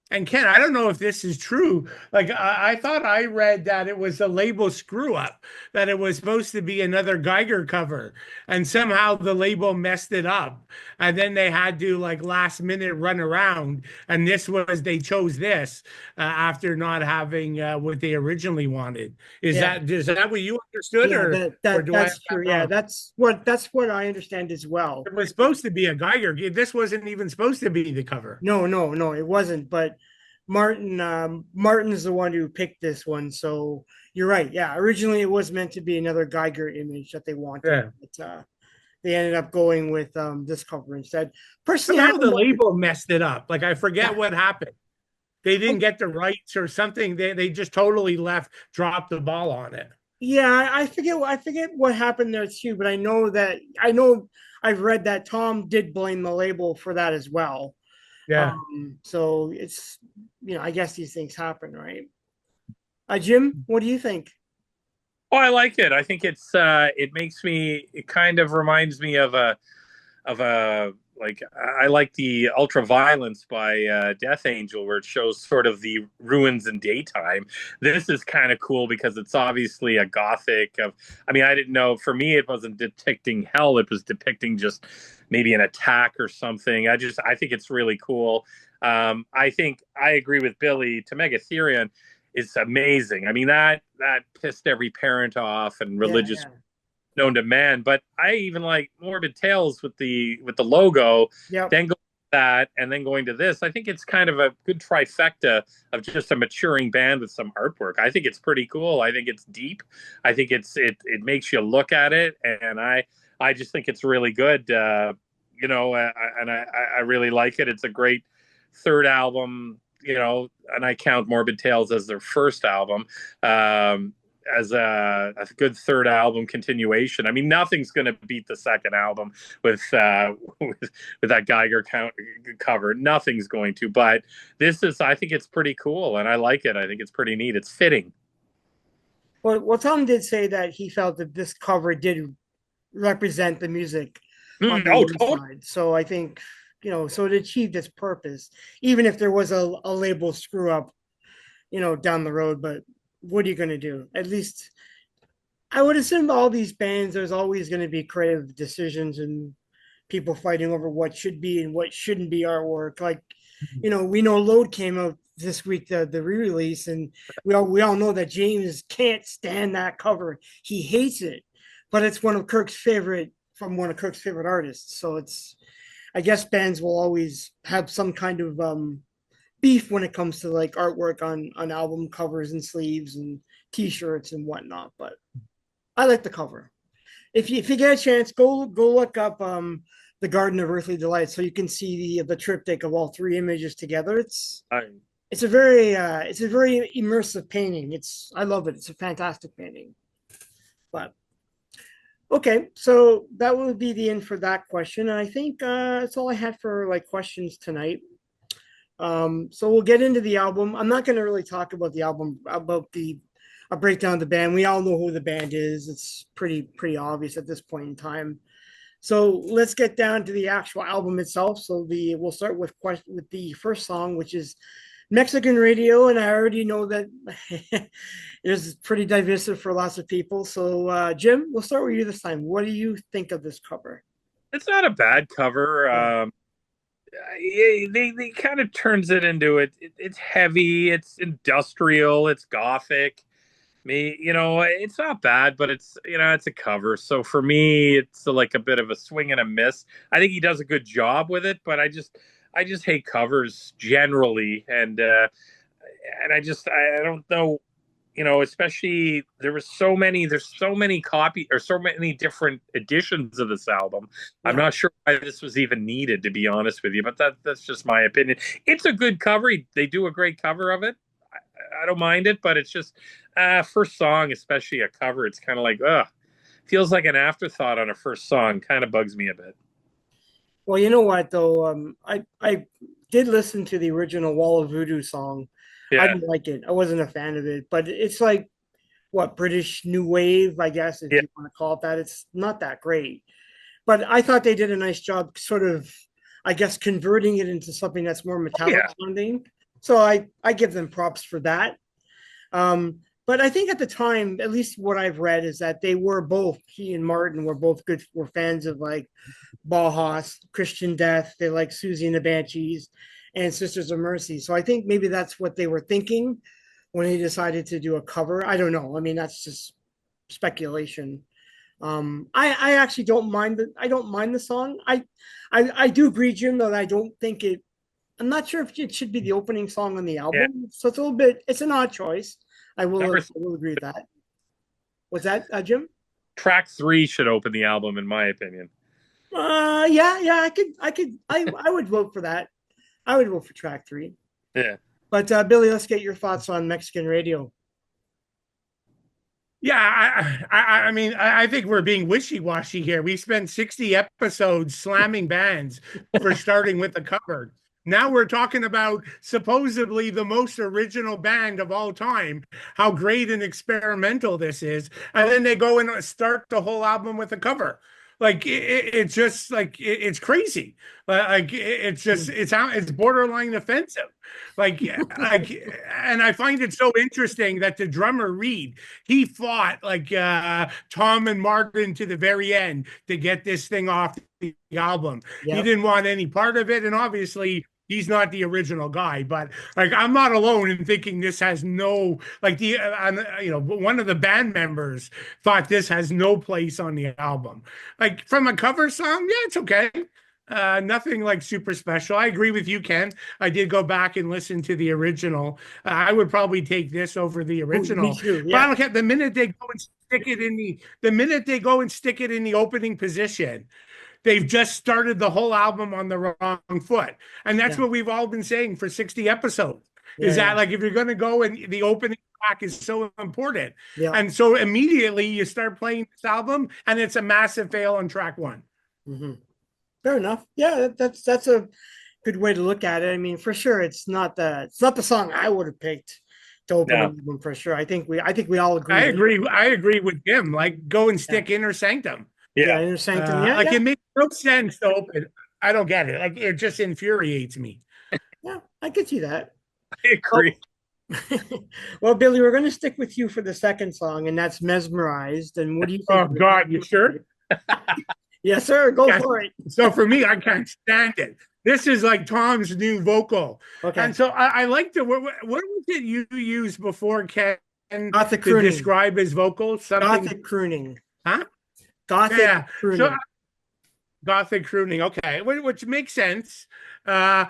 and Ken, I don't know if this is true. Like, I thought I read that it was a label screw up, that it was supposed to be another Geiger cover, and somehow the label messed it up. And then they had to like last minute run around, and they chose this after not having what they originally wanted. Is that what you understood, or do I have that's true. that Yeah, wrong? that's what I understand as well. It was supposed to be a Geiger. This wasn't even supposed to be the cover. No, it wasn't. But Martin's the one who picked this one. So you're right. Yeah, originally it was meant to be another Geiger image that they wanted. Yeah. But, they ended up going with this cover instead. Personally, Somehow the label messed it up. Like I forget Yeah. what happened. They didn't get the rights or something. They just totally dropped the ball on it. Yeah, I forget what happened there too, but I know I've read that Tom did blame the label for that as well. Yeah. So it's I guess these things happen, right? Jim, what do you think? Oh, I like it. I think it kind of reminds me of a like I like the Ultraviolence by Death Angel, where it shows sort of the ruins in daytime. This is kind of cool because it's obviously a gothic of. I mean, I didn't know. For me, it wasn't depicting hell; it was depicting just maybe an attack or something. I think it's really cool. I think I agree with Billy. To Megatherion is amazing. I mean that pissed every parent off and religious Yeah. known to man. But I even like Morbid Tales with the logo, Yep. then go to that, and then going to this. I think it's kind of a good trifecta of just a maturing band with some artwork. I think it's pretty cool. I think it's deep. I think it makes you look at it, and I just think it's really good. And I really like it. It's a great third album. And I count Morbid Tales as their first album. As a good third album continuation. I mean, nothing's going to beat the second album with that Geiger cover. Nothing's going to. But I think it's pretty cool, and I like it. I think it's pretty neat. It's fitting. Well, Tom did say that he felt that this cover did represent the music on the Totally. inside. So I think so it achieved its purpose, even if there was a label screw up, down the road. But what are you going to do? At least I would assume all these bands, there's always going to be creative decisions and people fighting over what should be and what shouldn't be artwork. Like, we know Load came out this week, the re-release, and we all know that James can't stand that cover. He hates it, but it's one of Kirk's favorite artists. So I guess bands will always have some kind of beef when it comes to like artwork on album covers and sleeves and t-shirts and whatnot. But I like the cover. If you get a chance, go look up the Garden of Earthly Delight so you can see the triptych of all three images together. It's a very immersive painting. I love it. It's a fantastic painting. But okay, so that would be the end for that question. And I think that's all I had for like questions tonight. So we'll get into the album. I'm not going to really talk about the album, about the a breakdown of the band. We all know who the band is. It's pretty obvious at this point in time. So let's get down to the actual album itself. So we'll start with the first song, which is Mexican Radio, and I already know that it's pretty divisive for lots of people. So Jim, we'll start with you this time. What do you think of this cover? It's not a bad cover. They kind of turns it into it's heavy, it's industrial, it's gothic. It's not bad, but it's a cover. So for me, it's like a bit of a swing and a miss. I think he does a good job with it, but I just hate covers generally, and I don't know, especially there's so many copy or so many different editions of this album. I'm not sure why this was even needed, to be honest with you, but that's just my opinion. It's a good cover. They do a great cover of it. I don't mind it, but it's just first song, especially a cover. It's kind of like, feels like an afterthought on a first song. Kind of bugs me a bit. Well, you know what though, I did listen to the original Wall of Voodoo song. Yeah. I didn't like it. I wasn't a fan of it, but it's like what British new wave, I guess, if you want to call it that. It's not that great, but I thought they did a nice job, sort of, I guess, converting it into something that's more metallic sounding. So I give them props for that. But I think at the time, at least what I've read is that he and Martin were fans of like Bauhaus, Christian Death. They like Susie and the Banshees and Sisters of Mercy. So I think maybe that's what they were thinking when they decided to do a cover. I don't know. I mean, that's just speculation. I actually don't mind the song. I do agree, Jim, that I don't think it. I'm not sure if it should be the opening song on the album. Yeah. So it's an odd choice. I will agree with that. Was that Jim? Track 3 should open the album, in my opinion. I would vote for that. I would vote for track 3. Yeah. But Billy, let's get your thoughts on Mexican Radio. Yeah, I mean, I think we're being wishy-washy here. We spent 60 episodes slamming bands for starting with the cover. Now we're talking about supposedly the most original band of all time, how great and experimental this is. And then they go and start the whole album with a cover. Like it's just like it's crazy. Like it's borderline offensive. And I find it so interesting that the drummer Reed, he fought like Tom and Martin to the very end to get this thing off the album. Yep. He didn't want any part of it, and obviously he's not the original guy, but like I'm not alone in thinking this has no one of the band members thought this has no place on the album. Like from a cover song, yeah, it's okay. Nothing like super special. I agree with you, Ken. I did go back and listen to the original. I would probably take this over the original. Me too, yeah. But I don't care. The minute they go and stick it in the opening position, they've just started the whole album on the wrong foot. And that's what we've all been saying for 60 episodes. Like if you're going to go and the opening track is so important. Yeah. And so immediately you start playing this album and it's a massive fail on track 1. Mm-hmm. Fair enough. Yeah, that's a good way to look at it. I mean, for sure, it's not the song I would have picked to open the album for sure. I think we all agree. I agree with him. Like go and stick Inner Sanctum. Yeah, Inner Sanctum. It makes no sense to open. I don't get it. Like it just infuriates me. Yeah, I can see that. I agree. Well, Billy, we're going to stick with you for the second song, and that's Mesmerized. And what do you think? Oh God, you sure? Yes, sir. Go for it. So for me, I can't stand it. This is like Tom's new vocal. Okay. And so I like the what was it you used before, Ken? Gothic to crooning. Describe his vocals? Gothic crooning. Huh? Gothic crooning. So, Gothic crooning. Okay, which makes sense. I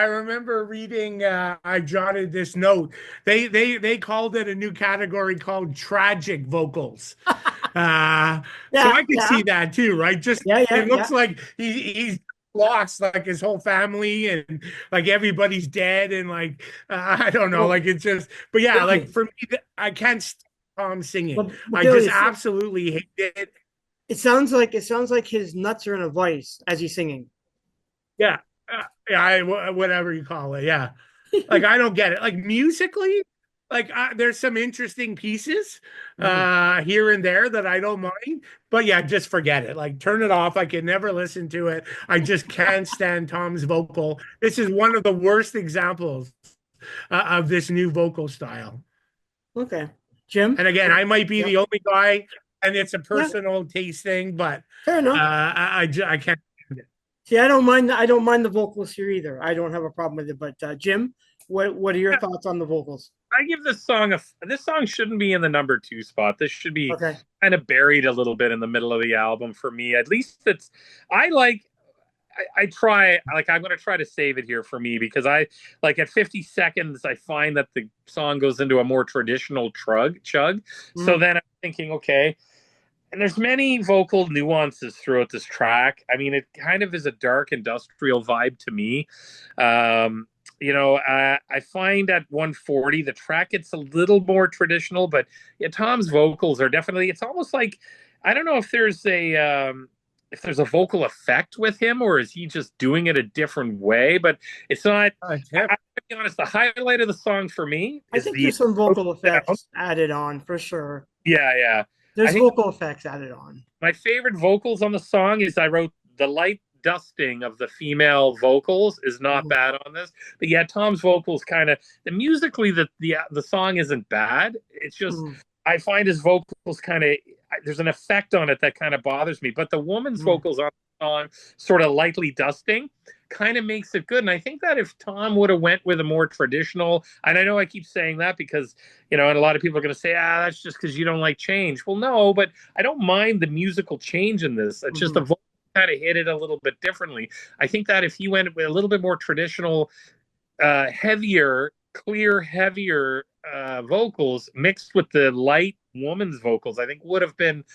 remember reading. I jotted this note. They called it a new category called tragic vocals. So I can see that too, right? Just it looks like he's lost like his whole family and like everybody's dead and like I don't know, like it's just. But yeah, like for me, I can't stop Tom singing. I just absolutely hate it. It sounds like his nuts are in a vice as he's singing. Yeah, whatever you call it. Yeah, like I don't get it. Like musically, like there's some interesting pieces Mhm. here and there that I don't mind, but yeah, just forget it. Like turn it off. I can never listen to it. I just can't stand Tom's vocal. This is one of the worst examples of this new vocal style. Okay, Jim. And again, I might be Yep. the only guy, and it's a Yeah, personal taste thing, but fair enough. I can't stand it. See, I don't mind. I don't mind the vocals here either. I don't have a problem with it. But Jim, what are your thoughts on the vocals? I give this song this song shouldn't be in the number 2 spot. This should be Okay. kind of buried a little bit in the middle of the album for me. At least I like I try like I'm going to try to save it here for me because I like at 50 seconds I find that the song goes into a more traditional chug. So Mhm. then I'm thinking, okay, and there's many vocal nuances throughout this track. I mean, it kind of is a dark industrial vibe to me. Um, I find at 140 the track gets a little more traditional, but yeah, Tom's vocals are definitely. It's almost like I don't know if there's a vocal effect with him or is he just doing it a different way. But it's not. Tim. I'm to be honest. The highlight of the song for me I is think the there's some vocal sound. effects added on for sure. Yeah, yeah. I There's think vocal effects added on. my favorite vocals on the song is I wrote the light dusting of the female vocals is not Mhm. bad on this, but yeah, Tom's vocals kind of the musically the song isn't bad. It's just Mhm. I find his vocals kind of there's an effect on it that kind of bothers me, but the woman's Mhm. vocals on the song sort of lightly dusting kind of makes it good. And I think that if Tom would have went with a more traditional, and I know I keep saying that because and a lot of people are going to say, that's just because you don't like change. Well, no, but I don't mind the musical change in this. It's just the Mhm. vocal kind of hit it a little bit differently. I think that if he went with a little bit more traditional, heavier, clear, heavier vocals mixed with the light woman's vocals, I think would have been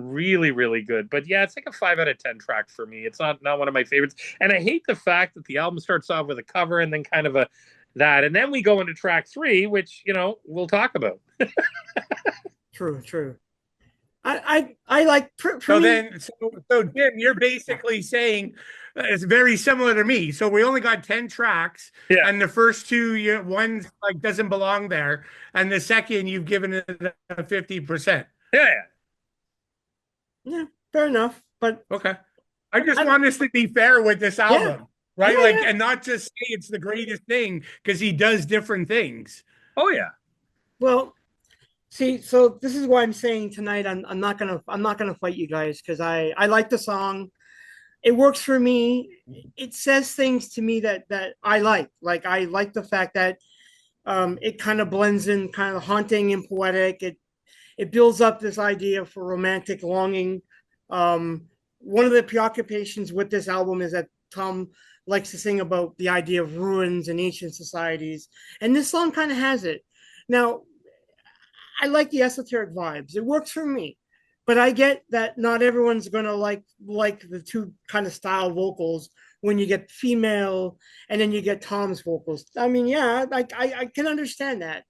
really, really good. But yeah, it's like a 5 out of 10 track for me. It's not one of my favorites, and I hate the fact that the album starts off with a cover and then kind of a that, and then we go into track 3, which we'll talk about. True. True. I like for So me. then, so Jim, you're basically saying it's very similar to me. So we only got 10 tracks, Yeah, and the first two, one like doesn't belong there, and the second you've given it a 50%. yeah. Yeah, fair enough. But Okay. I just I, want us to be fair with this yeah, album, right? yeah, Like, yeah. and not just say it's the greatest thing because he does different things. Oh yeah. Well, see, so this is why I'm saying tonight I'm not gonna fight you guys because I like the song. It works for me. It says things to me that I like. Like I like the fact that it kind of blends in kind of haunting and poetic. It builds up this idea for romantic longing. One of the preoccupations with this album is that Tom likes to sing about the idea of ruins and ancient societies, and this song kind of has it. Now, I like the esoteric vibes. It works for me. But I get that not everyone's gonna like the two kind of style vocals when you get female and then you get Tom's vocals. I mean, yeah, I can understand that.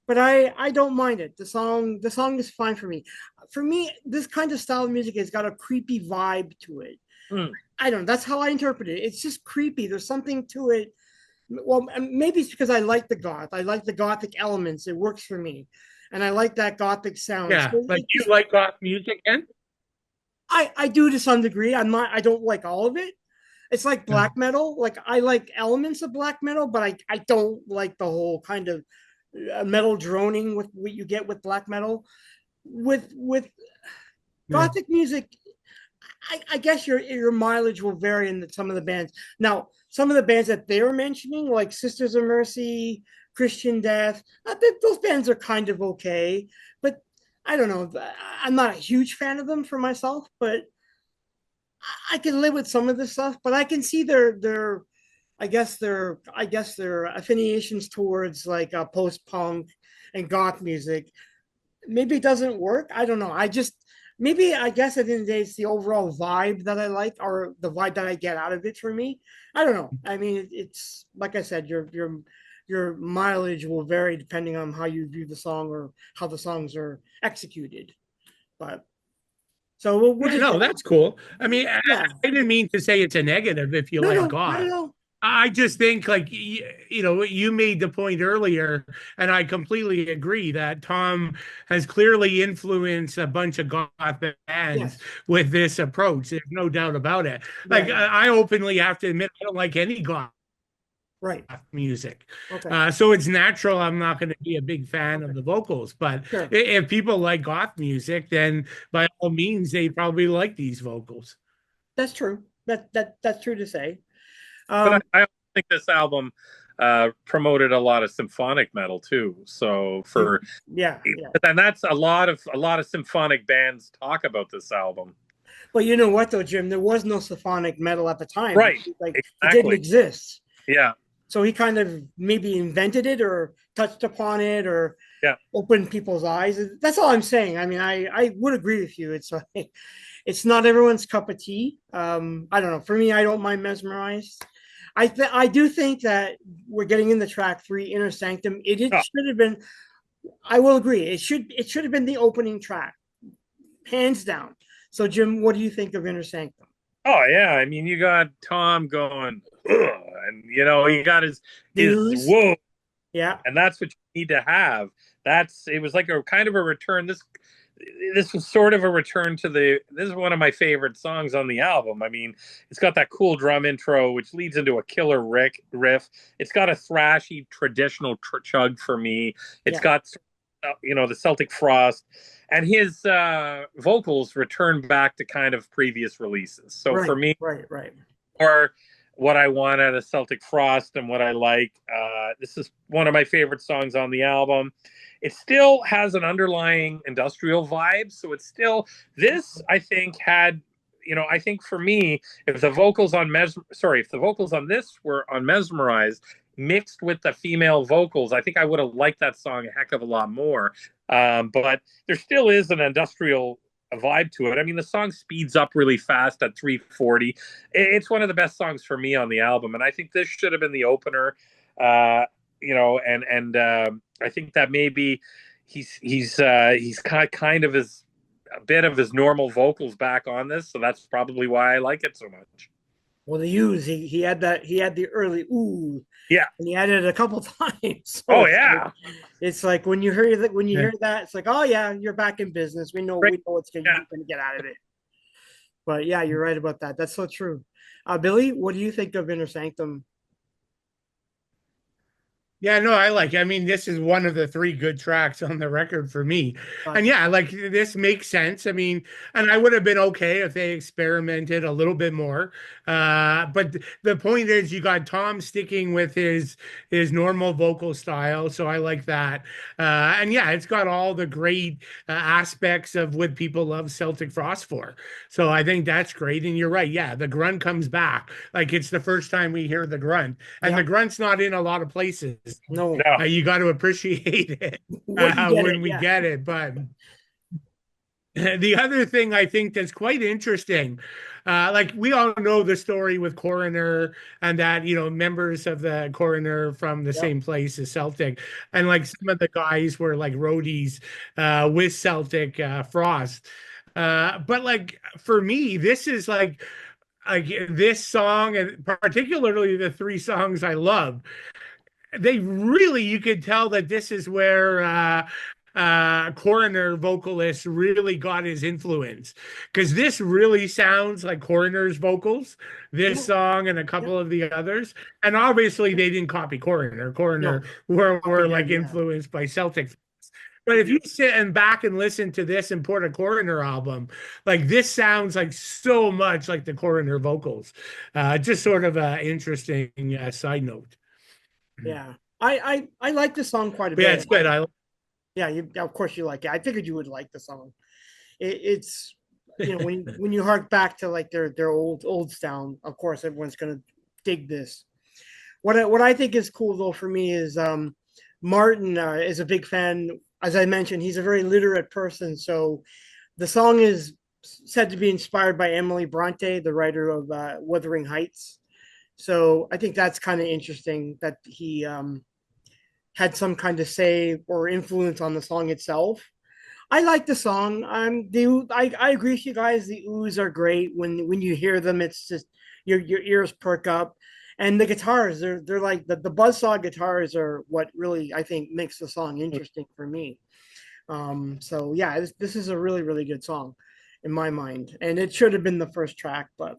But I don't mind it. The song is fine for me. For me, this kind of style of music has got a creepy vibe to it. Mm. I don't know. That's how I interpret it. It's just creepy. There's something to it. Well, maybe it's because I like the goth. I like the gothic elements. It works for me, and I like that gothic sound. Yeah. So Like you like rock music and I do to some degree. I don't like all of it. It's like yeah. black metal. Like I like elements of black metal, but I don't like the whole kind of metal droning with what you get with black metal. With Yeah. gothic music, I guess your mileage will vary in some of the bands. Now, some of the bands that they were mentioning, like Sisters of Mercy, Christian Death, those bands are kind of okay. But I don't know. I'm not a huge fan of them for myself, but I can live with some of this stuff. But I can see their I guess their affiliations towards like post punk and goth music. Maybe it doesn't work. I don't know. Maybe I guess at the end of the day, it's the overall vibe that I like or the vibe that I get out of it for me. I don't know. I mean, it's like I said, your mileage will vary depending on how you view the song or how the songs are executed. But so we'll Yeah, just no, that's cool. I mean, yeah. I didn't mean to say it's a negative if you No, like no, not goth. at all. I just think, like, you know, you made the point earlier, and I completely agree that Tom has clearly influenced a bunch of goth bands Yes. with this approach. There's no doubt about it. Yeah, Like, yeah. I openly have to admit, I don't like any goth Right. music. Okay. So it's natural I'm not going to be a big fan Okay. of the vocals. But Sure. if people like goth music, then by all means, they probably like these vocals. That's true. That's true to say. But Um, I also think this album promoted a lot of symphonic metal too. So for yeah, yeah. and that's a lot of symphonic bands talk about this album. But you know what though, Jim? There was no symphonic metal at the time. Right. Like it didn't Exactly. exist. Yeah. So he kind of maybe invented it or touched upon it or Yeah. opened people's eyes. That's all I'm saying. I mean, I would agree with you. It's like it's not everyone's cup of tea. I don't know. For me, I don't mind Mesmerized. I do think that we're getting into track 3, Inner Sanctum. It Oh, should have been. I will agree. It should have been the opening track, hands down. So Jim, what do you think of Inner Sanctum? oh yeah. I mean, you got Tom going, "Ugh," and he got his News, whoa, yeah, and that's what you need to have. It was like a kind of a return. This was sort of a return to this is one of my favorite songs on the album. I mean, it's got that cool drum intro which leads into a killer riff. It's got a thrashy traditional chug for me. It's yeah, got the Celtic Frost, and his vocals return back to kind of previous releases. So right, for me, right. or what I want out of Celtic Frost and what I like. This is one of my favorite songs on the album. It still has an underlying industrial vibe, so it's still this. I think I think for me, if the vocals on this were on Mesmerized mixed with the female vocals, I think I would have liked that song a heck of a lot more. But there still is an industrial vibe to it. I mean, the song speeds up really fast at 340. It's one of the best songs for me on the album, and I think this should have been the opener. And I think that maybe he's kind of his a bit of his normal vocals back on this, so that's probably why I like it so much. Well, the use he had the early ooh, Yeah. and he added it a couple times. So Oh yeah. it's like when you hear that, it's like, oh yeah, you're back in business. Right. We know what's you're Yeah. going to get out of it. But yeah, you're right about that. That's so true. Billy, what do you think of Inner Sanctum? Yeah, no, I mean, this is one of the 3 good tracks on the record for me. And Gotcha. yeah, like this makes sense. I mean, and I would have been okay if they experimented a little bit more. But the point is you got Tom sticking with his normal vocal style, so I like that. And yeah, it's got all the great aspects of what people love Celtic Frost for. So I think that's great. And you're right. Yeah, the grunt comes back. Like it's the first time we hear the grunt. And Yeah. the grunt's not in a lot of places. No. No. You got to appreciate it when we get it. But the other thing I think that's quite interesting, like we all know the story with Coroner and that, members of the Coroner from the Yep. same place as Celtic. And like some of the guys were like roadies with Celtic Frost. But like for me, this is like this song, and particularly the 3 songs I love, they really, you could tell that this is where Coroner vocalist really got his influence, because this really sounds like Coroner's vocals, this song and a couple of the others. And obviously they didn't copy Coroner. No. Were like Yeah. influenced by Celtic. But if you sit and back and listen to this Import Coroner album, like this sounds like so much like the Coroner vocals. Just sort of an interesting side note. Yeah. I like the song quite a But yeah, bit. it's good. Yeah, of course you like it. I figured you would like the song. It's when you hark back to like their old sound, of course everyone's gonna dig this. What I think is cool though for me is Martin is a big fan. As I mentioned, he's a very literate person, so the song is said to be inspired by Emily Bronte, the writer of Wuthering Heights. So I think that's kind of interesting that he had some kind of say or influence on the song itself. I like the song. I agree with you guys. The oohs are great when you hear them. It's just your ears perk up, And the guitars, they're like the buzzsaw guitars are what really I think makes the song interesting for me. So yeah, this is a really, really good song in my mind. And it should have been the first track, but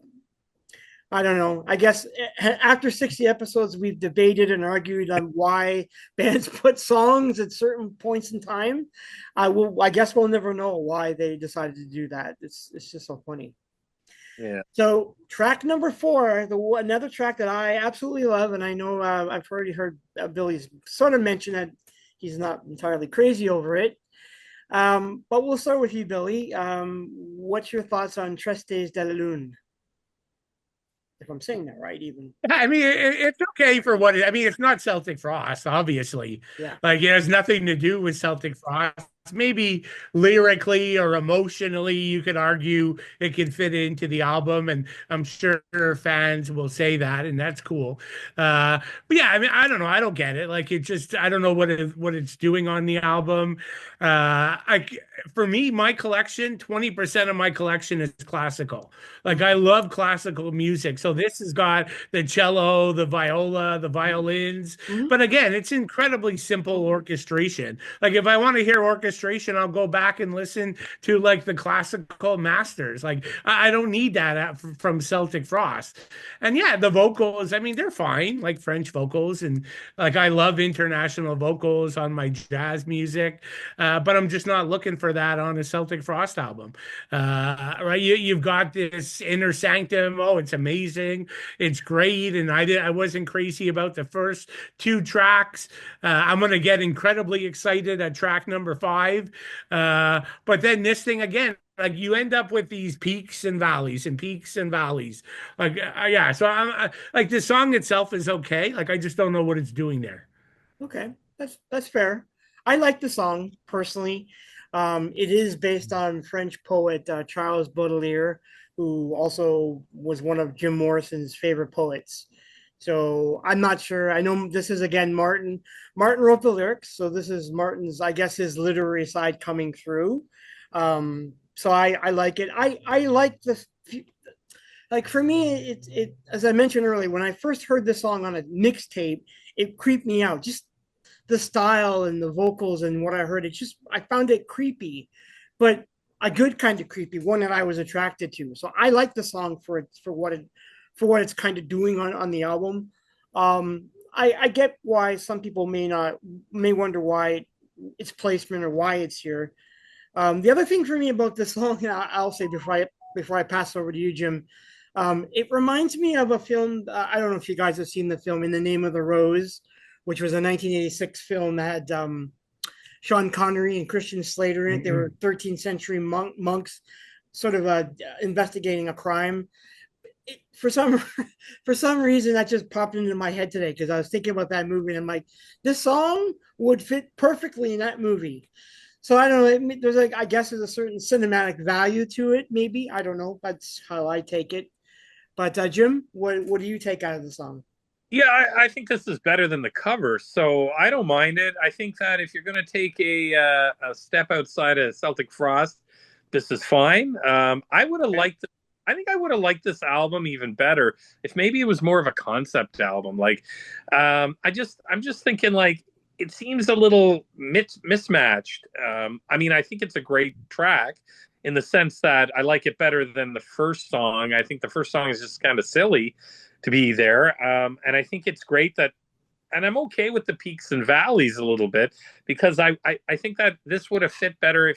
I don't know. I guess after 60 episodes, we've debated and argued on why bands put songs at certain points in time. I guess we'll never know why they decided to do that. It's just so funny. Yeah. So track number 4, another track that I absolutely love, and I know I've already heard Billy's sort of mention that he's not entirely crazy over it. But we'll start with you, Billy. What's your thoughts on Trestes de la Lune? If I'm saying that right, even. I mean, it's okay for what I mean, it's not Celtic Frost, obviously. Yeah. Like, it has nothing to do with Celtic Frost. Maybe lyrically or emotionally, you could argue it can fit into the album, and I'm sure fans will say that, and that's cool. But yeah, I mean, I don't know, I don't get it. Like, it just, I don't know what it's doing on the album. For me, my collection, 20% of my collection is classical. Like, I love classical music, so this has got the cello, the viola, the violins. Mhm. But again, it's incredibly simple orchestration. Like, if I want to hear orchestration, I'll go back and listen to like the classical masters. Like, I don't need that from Celtic Frost. And yeah, the vocals, I mean, they're fine, like French vocals. And like, I love international vocals on my jazz music. But I'm just not looking for that on a Celtic Frost album. Right? You've got this Inner Sanctum. Oh, it's amazing. It's great. And I wasn't crazy about the first 2 tracks. I'm going to get incredibly excited at track number 5. But then this thing again, like, you end up with these peaks and valleys and peaks and valleys. Like, yeah. So like, the song itself is okay. Like, I just don't know what it's doing there. Okay, that's fair. I like the song personally. It is based on French poet Charles Baudelaire, who also was one of Jim Morrison's favorite poets. So I'm not sure. I know this is again Martin. Martin wrote the lyrics, so this is Martin's, I guess, his literary side coming through. So I like it. I like the like for me it as I mentioned earlier when I first heard this song on a mixtape, it creeped me out. Just the style and the vocals and what I heard, it just I found it creepy, but a good kind of creepy, one that I was attracted to. So I like the song for what it's kind of doing on the album. I get why some people may wonder why its placement or why it's here. The other thing for me about this song, and I'll say before I pass over to you, Jim, it reminds me of a film. I don't know if you guys have seen the film In the Name of the Rose, which was a 1986 film that had Sean Connery and Christian Slater in it. They were 13th century monks, sort of investigating a crime. For some for some reason, that just popped into my head today because I was thinking about that movie, and I'm like, this song would fit perfectly in that movie. So I don't know. There's like I guess there's a certain cinematic value to it. Maybe I don't know. That's how I take it. But Jim, what do you take out of the song? Yeah, I think this is better than the cover, so I don't mind it. I think that if you're going to take a step outside of Celtic Frost, this is fine. I would have liked. I think I would have liked this album even better if maybe it was more of a concept album. Like, I'm just thinking like it seems a little mismatched. I mean, I think it's a great track in the sense that I like it better than the first song. I think the first song is just kind of silly to be there. And I think it's great that, and I'm okay with the peaks and valleys a little bit because I think that this would have fit better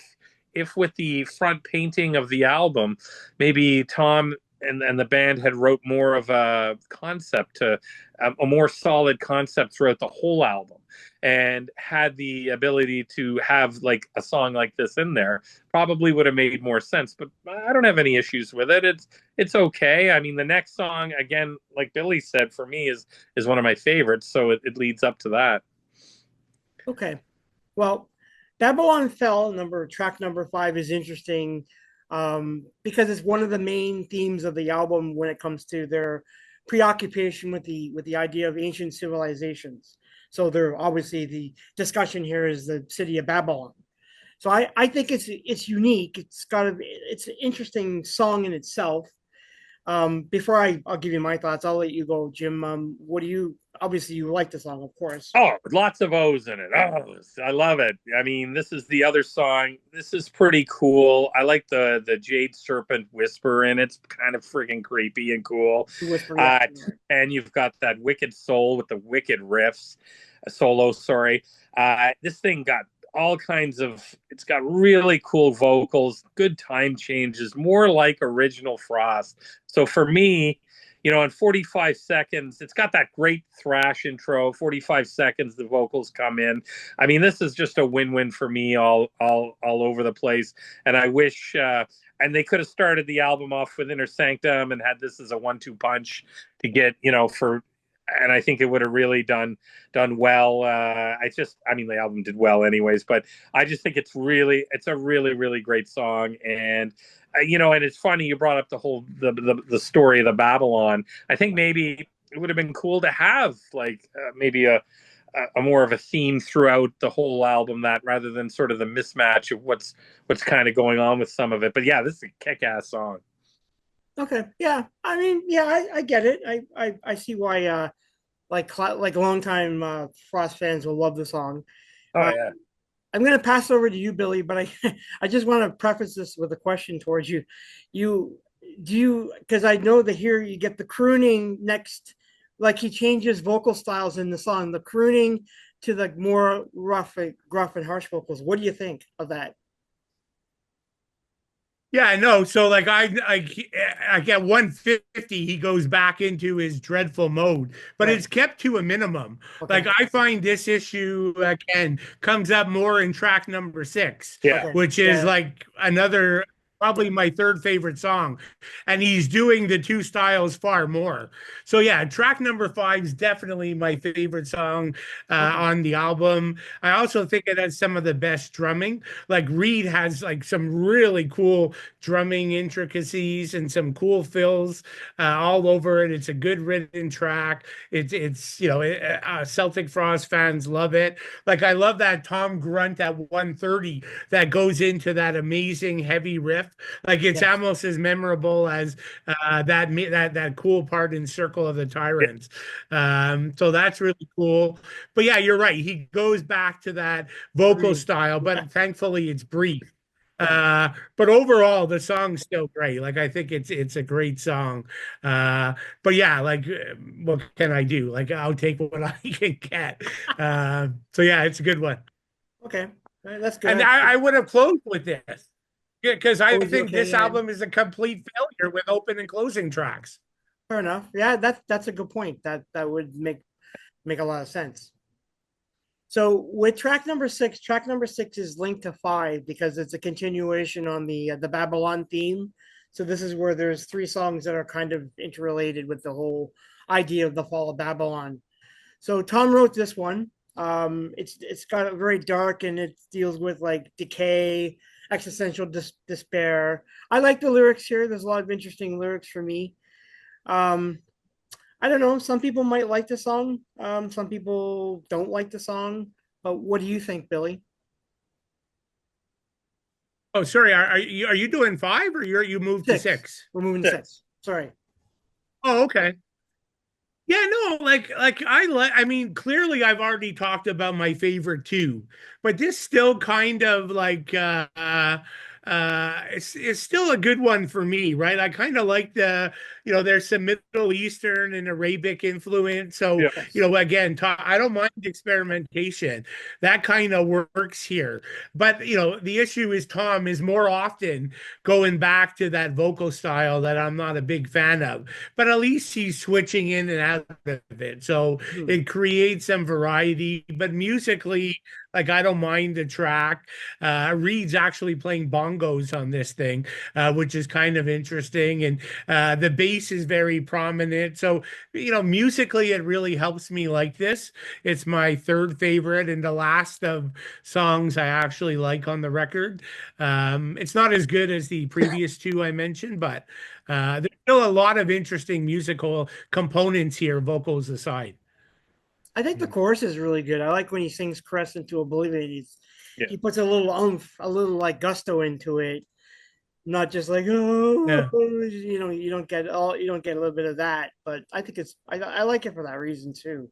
if with the front painting of the album, maybe Tom and the band had wrote more of a concept to a more solid concept throughout the whole album and had the ability to have like a song like this in there probably would have made more sense, but I don't have any issues with it. It's okay. I mean, the next song again, like Billy said, for me is one of my favorites, so it leads up to that. Okay. Well, Babylon Fell, track number 5 is interesting because it's one of the main themes of the album when it comes to their preoccupation with the idea of ancient civilizations. So they're obviously the discussion here is the city of Babylon. So I think it's unique. It's an interesting song in itself. Before I'll give you my thoughts, I'll let you go, Jim. What do you? Obviously, you like the song, of course. Oh, lots of O's in it. Oh, I love it. I mean, this is the other song. This is pretty cool. I like the Jade Serpent whisper in it. It's kind of freaking creepy and cool. The whisper, yeah. Uh, and you've got that wicked soul with the wicked riffs, solo. Sorry. This thing got all kinds of. It's got really cool vocals, good time changes, more like original Frost. So for me, in 45 seconds, it's got that great thrash intro. 45 seconds, the vocals come in. I mean, this is just a win-win for me, all over the place. And I wish, and they could have started the album off with Inner Sanctum and had this as a 1-2 punch to get, and I think it would have really done well. I mean, the album did well anyways, but I just think it's a really, really great song. And and it's funny you brought up the story of the Babylon. I think maybe it would have been cool to have like maybe a more of a theme throughout the whole album, that rather than sort of the mismatch of what's kind of going on with some of it. But yeah, this is a kick-ass song. Okay, yeah. I mean, yeah, I get it. I see why like longtime Frost fans will love the song. Oh Uh, yeah. I'm going to pass over to you, Billy, but I just want to preface this with a question towards you. Because I know that here you get the crooning next, like he changes vocal styles in the song, the crooning to the more gruff and harsh vocals. What do you think of that? Yeah, no. So like I get 150, he goes back into his dreadful mode, but Right. it's kept to a minimum. Okay. Like I find this issue again comes up more in track number 6, Yeah. Okay. which is Yeah. like another probably my third favorite song. And he's doing the two styles far more. So yeah, track number 5 is definitely my favorite song Okay. on the album. I also think it has some of the best drumming. Like Reed has like some really cool drumming intricacies and some cool fills all over it. It's a good written track. It's Celtic Frost fans love it. Like I love that Tom grunt at 130 that goes into that amazing heavy riff. Like it's Yes. almost as memorable as that cool part in Circle of the Tyrants. So that's really cool. But yeah, you're right. He goes back to that vocal style, Yeah. but thankfully it's brief. But overall, the song's still great. Like I think it's a great song. But yeah, like what can I do? Like I'll take what I can get. So yeah, it's a good one. Okay. All right, that's good. And I would have closed with this because I Oh, is it think okay? this Yeah. album is a complete failure with open and closing tracks. Fair enough. Yeah, that's a good point. That would make a lot of sense. So with track number six is linked to 5 because it's a continuation on the Babylon theme. So this is where there's 3 songs that are kind of interrelated with the whole idea of the fall of Babylon. So Tom wrote this one. It's got a very dark and it deals with like decay, existential despair. I like the lyrics here. There's a lot of interesting lyrics for me. Um, I don't know. Some people might like the song. Some people don't like the song. But what do you think, Billy? Oh, sorry. Are you doing 5 or you moved to 6. 6? We're moving to 6. Sorry. Oh, okay. Yeah, no, like I mean, clearly I've already talked about my favorite 2, but this still kind of like it's still a good one for me, right? I kind of like there's some Middle Eastern and Arabic influence. So, Yeah. again, I don't mind experimentation. That kind of works here. But, the issue is Tom is more often going back to that vocal style that I'm not a big fan of, but at least he's switching in and out of it. So it creates some variety, but musically, like I don't mind the track. Reed's actually playing bongos on this thing, which is kind of interesting. And the bass is very prominent. So, musically, it really helps me like this. It's my third favorite and the last of songs I actually like on the record. It's not as good as the previous 2 I mentioned, but there's still a lot of interesting musical components here, vocals aside. I think the chorus is really good. I like when he sings "Crest into Oblivion." Yeah. He puts a little oomph, a little like gusto into it. not just like, oh, Yeah. you don't get a little bit of that. But I think I like it for that reason too.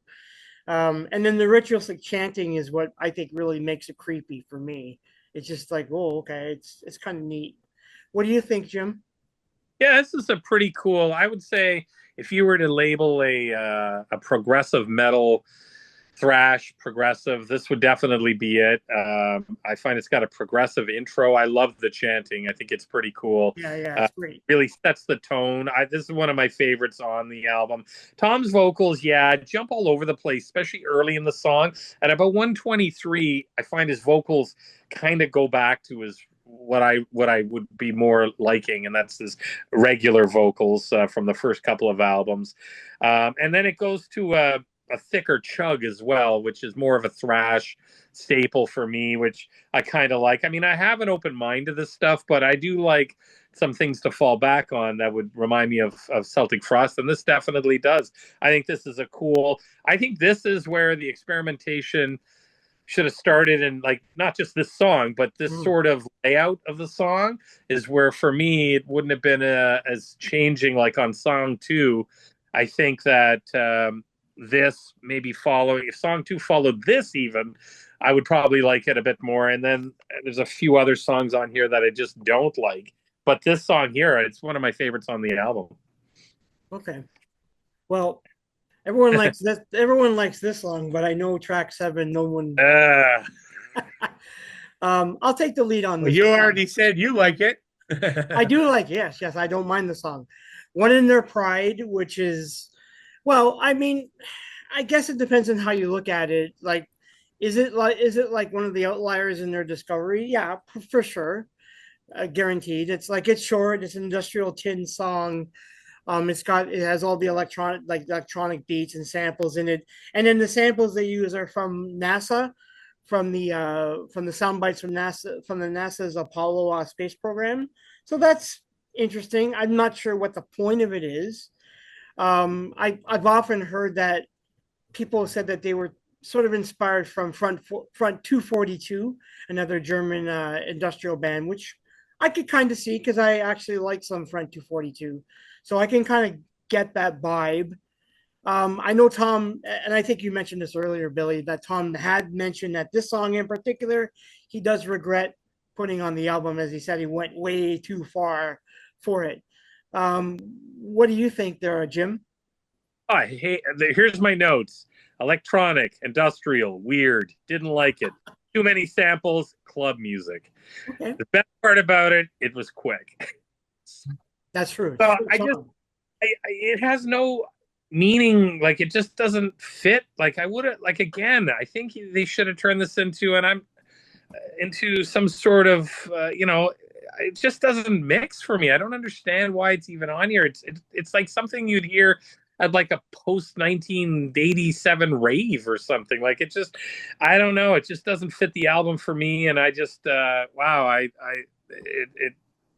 And then the ritualistic chanting is what I think really makes it creepy for me. It's just like, oh, okay, it's kind of neat. What do you think, Jim? Yeah, this is a pretty cool. I would say if you were to label a progressive metal thrash progressive, this would definitely be it. I find it's got a progressive intro. I love the chanting. I think it's pretty cool. Yeah, it's great. Really sets the tone. This is one of my favorites on the album. Tom's vocals, yeah, jump all over the place, especially early in the song. At about 123, I find his vocals kind of go back to his what I would be more liking, and that's his regular vocals from the first couple of albums. And then it goes to a thicker chug as well, which is more of a thrash staple for me, which I kind of like. I mean, I have an open mind to this stuff, but I do like some things to fall back on that would remind me of Celtic Frost, and this definitely does. I think this is a cool. I think this is where the experimentation should have started, and like not just this song, but this sort of layout of the song is where, for me, it wouldn't have been as changing like on song two. I think that this maybe following, if song two followed this even, I would probably like it a bit more. And then there's a few other songs on here that I just don't like, but this song here, it's one of my favorites on the album. Okay. Well, everyone likes this. Everyone likes this song, but I know track 7. No one. I'll take the lead on Well, this. you already said you like it. I do like. Yes, I don't mind the song. One in Their Pride, which is, well, I mean, I guess it depends on how you look at it. Like, is it like one of the outliers in their discovery? Yeah, for sure, guaranteed. It's like it's short. It's an industrial tin song. It has all the electronic beats and samples in it, and then the samples they use are from NASA, from the sound bites from the NASA's Apollo space program. So that's interesting. I'm not sure what the point of it is. I've often heard that people said that they were sort of inspired from Front 242, another German industrial band, which I could kind of see because I actually like some Front 242, so I can kind of get that vibe. I know Tom, and I think you mentioned this earlier, Billy, that Tom had mentioned that this song in particular, he does regret putting on the album, as he said he went way too far for it. What do you think there, Jim? I hate. Here's my notes: electronic, industrial, weird. Didn't like it. Too many samples. Club music. Okay. The best part about it, it was quick. That's true. So it has no meaning. Like it just doesn't fit. Like I would have. Like again, I think they should have turned this into some sort of it just doesn't mix for me. I don't understand why it's even on here. It's like something you'd hear at like a post 1987 rave or something. Like it just, I don't know. It just doesn't fit the album for me. And I just, wow, I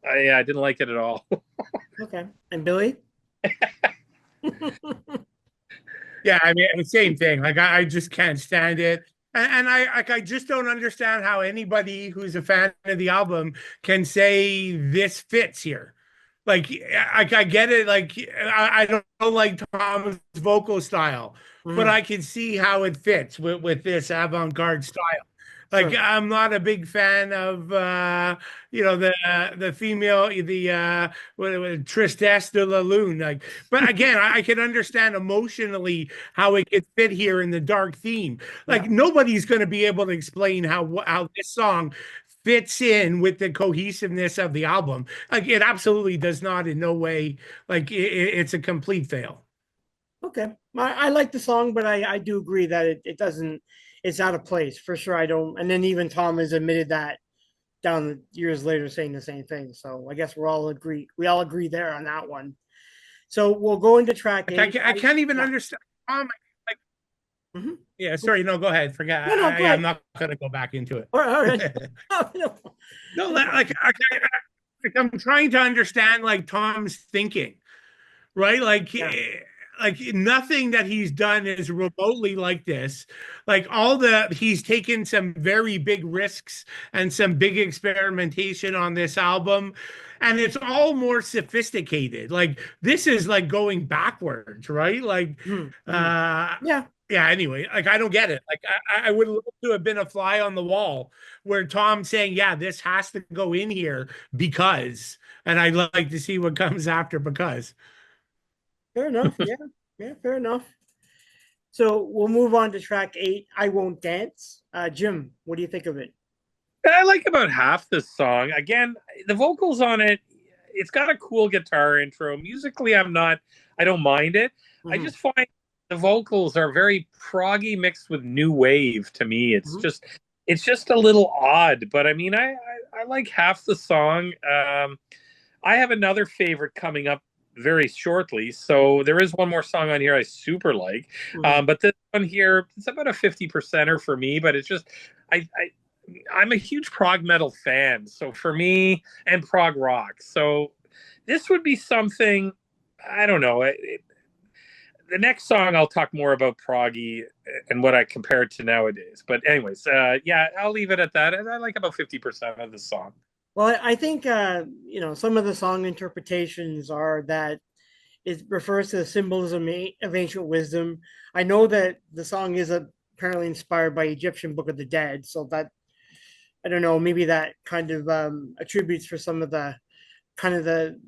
didn't like it at all. Okay. And Billy? Yeah, I mean, the same thing. Like I just can't stand it. And I just don't understand how anybody who's a fan of the album can say this fits here. Like I get it. Like I don't like Tom's vocal style, but I can see how it fits with this avant-garde style. Like sure. I'm not a big fan of the female Tristesse de la Lune. Like, but again, I can understand emotionally how it could fit here in the dark theme. Like nobody's going to be able to explain how this song fits in with the cohesiveness of the album. Like it absolutely does not in no way. Like it's a complete fail. Okay. I like the song, but I do agree that it doesn't, it's out of place for sure. I don't, and then even Tom has admitted that down years later saying the same thing. So I guess we all agree there on that one. So we'll go into track 8. I can't even understand. Yeah, sorry. No, go ahead. Forget. No, I'm not going to go back into it. All right. No, like I'm trying to understand like Tom's thinking, right? Like nothing that he's done is remotely like this. Like he's taken some very big risks and some big experimentation on this album. and it's all more sophisticated. Like this is like going backwards, right? Like, Yeah. yeah. Anyway, like I don't get it. Like I would love to have been a fly on the wall where Tom's saying, "Yeah, this has to go in here because," and I'd like to see what comes after because. Fair enough. Yeah. Yeah. Fair enough. So we'll move on to track 8. I Won't Dance. Jim, what do you think of it? I like about half this song. Again, the vocals on it, it's got a cool guitar intro. Musically, I don't mind it. I Mhm. just find the vocals are very proggy mixed with new wave to me. Mhm. It's just a little odd, but I mean, I like half the song. I have another favorite coming up very shortly. So there is one more song on here I super like. Mhm. But this one here, it's about a 50%er for me, but it's just, I I'm a huge prog metal fan. So for me, and prog rock. So this would be something, I don't know. The next song I'll talk more about proggy and what I compare it to nowadays. But anyways, yeah, I'll leave it at that. And I like about 50% of the song. Well, I think some of the song interpretations are that it refers to the symbolism of ancient wisdom. I know that the song is apparently inspired by Egyptian Book of the Dead, so that I don't know, maybe that kind of attributes for some of the kind of the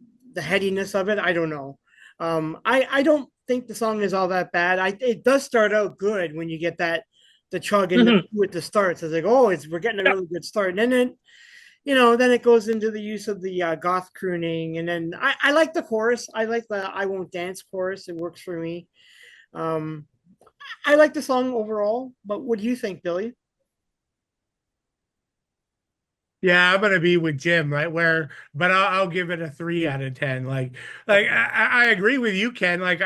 headiness of it. I don't know. I don't think the song is all that bad. It does start out good when you get the chug and Mm-hmm. with the starts. It's like, oh, we're getting a really good start, and then then it goes into the use of the goth crooning, and then I like the chorus. I like the "I Won't Dance" chorus. It works for me. Um, I like the song overall, but what do you think, Billy? Yeah, I'm gonna be with Jim, right? But I'll give it a 3 out of 10. Like Okay. I agree with you, Ken. Like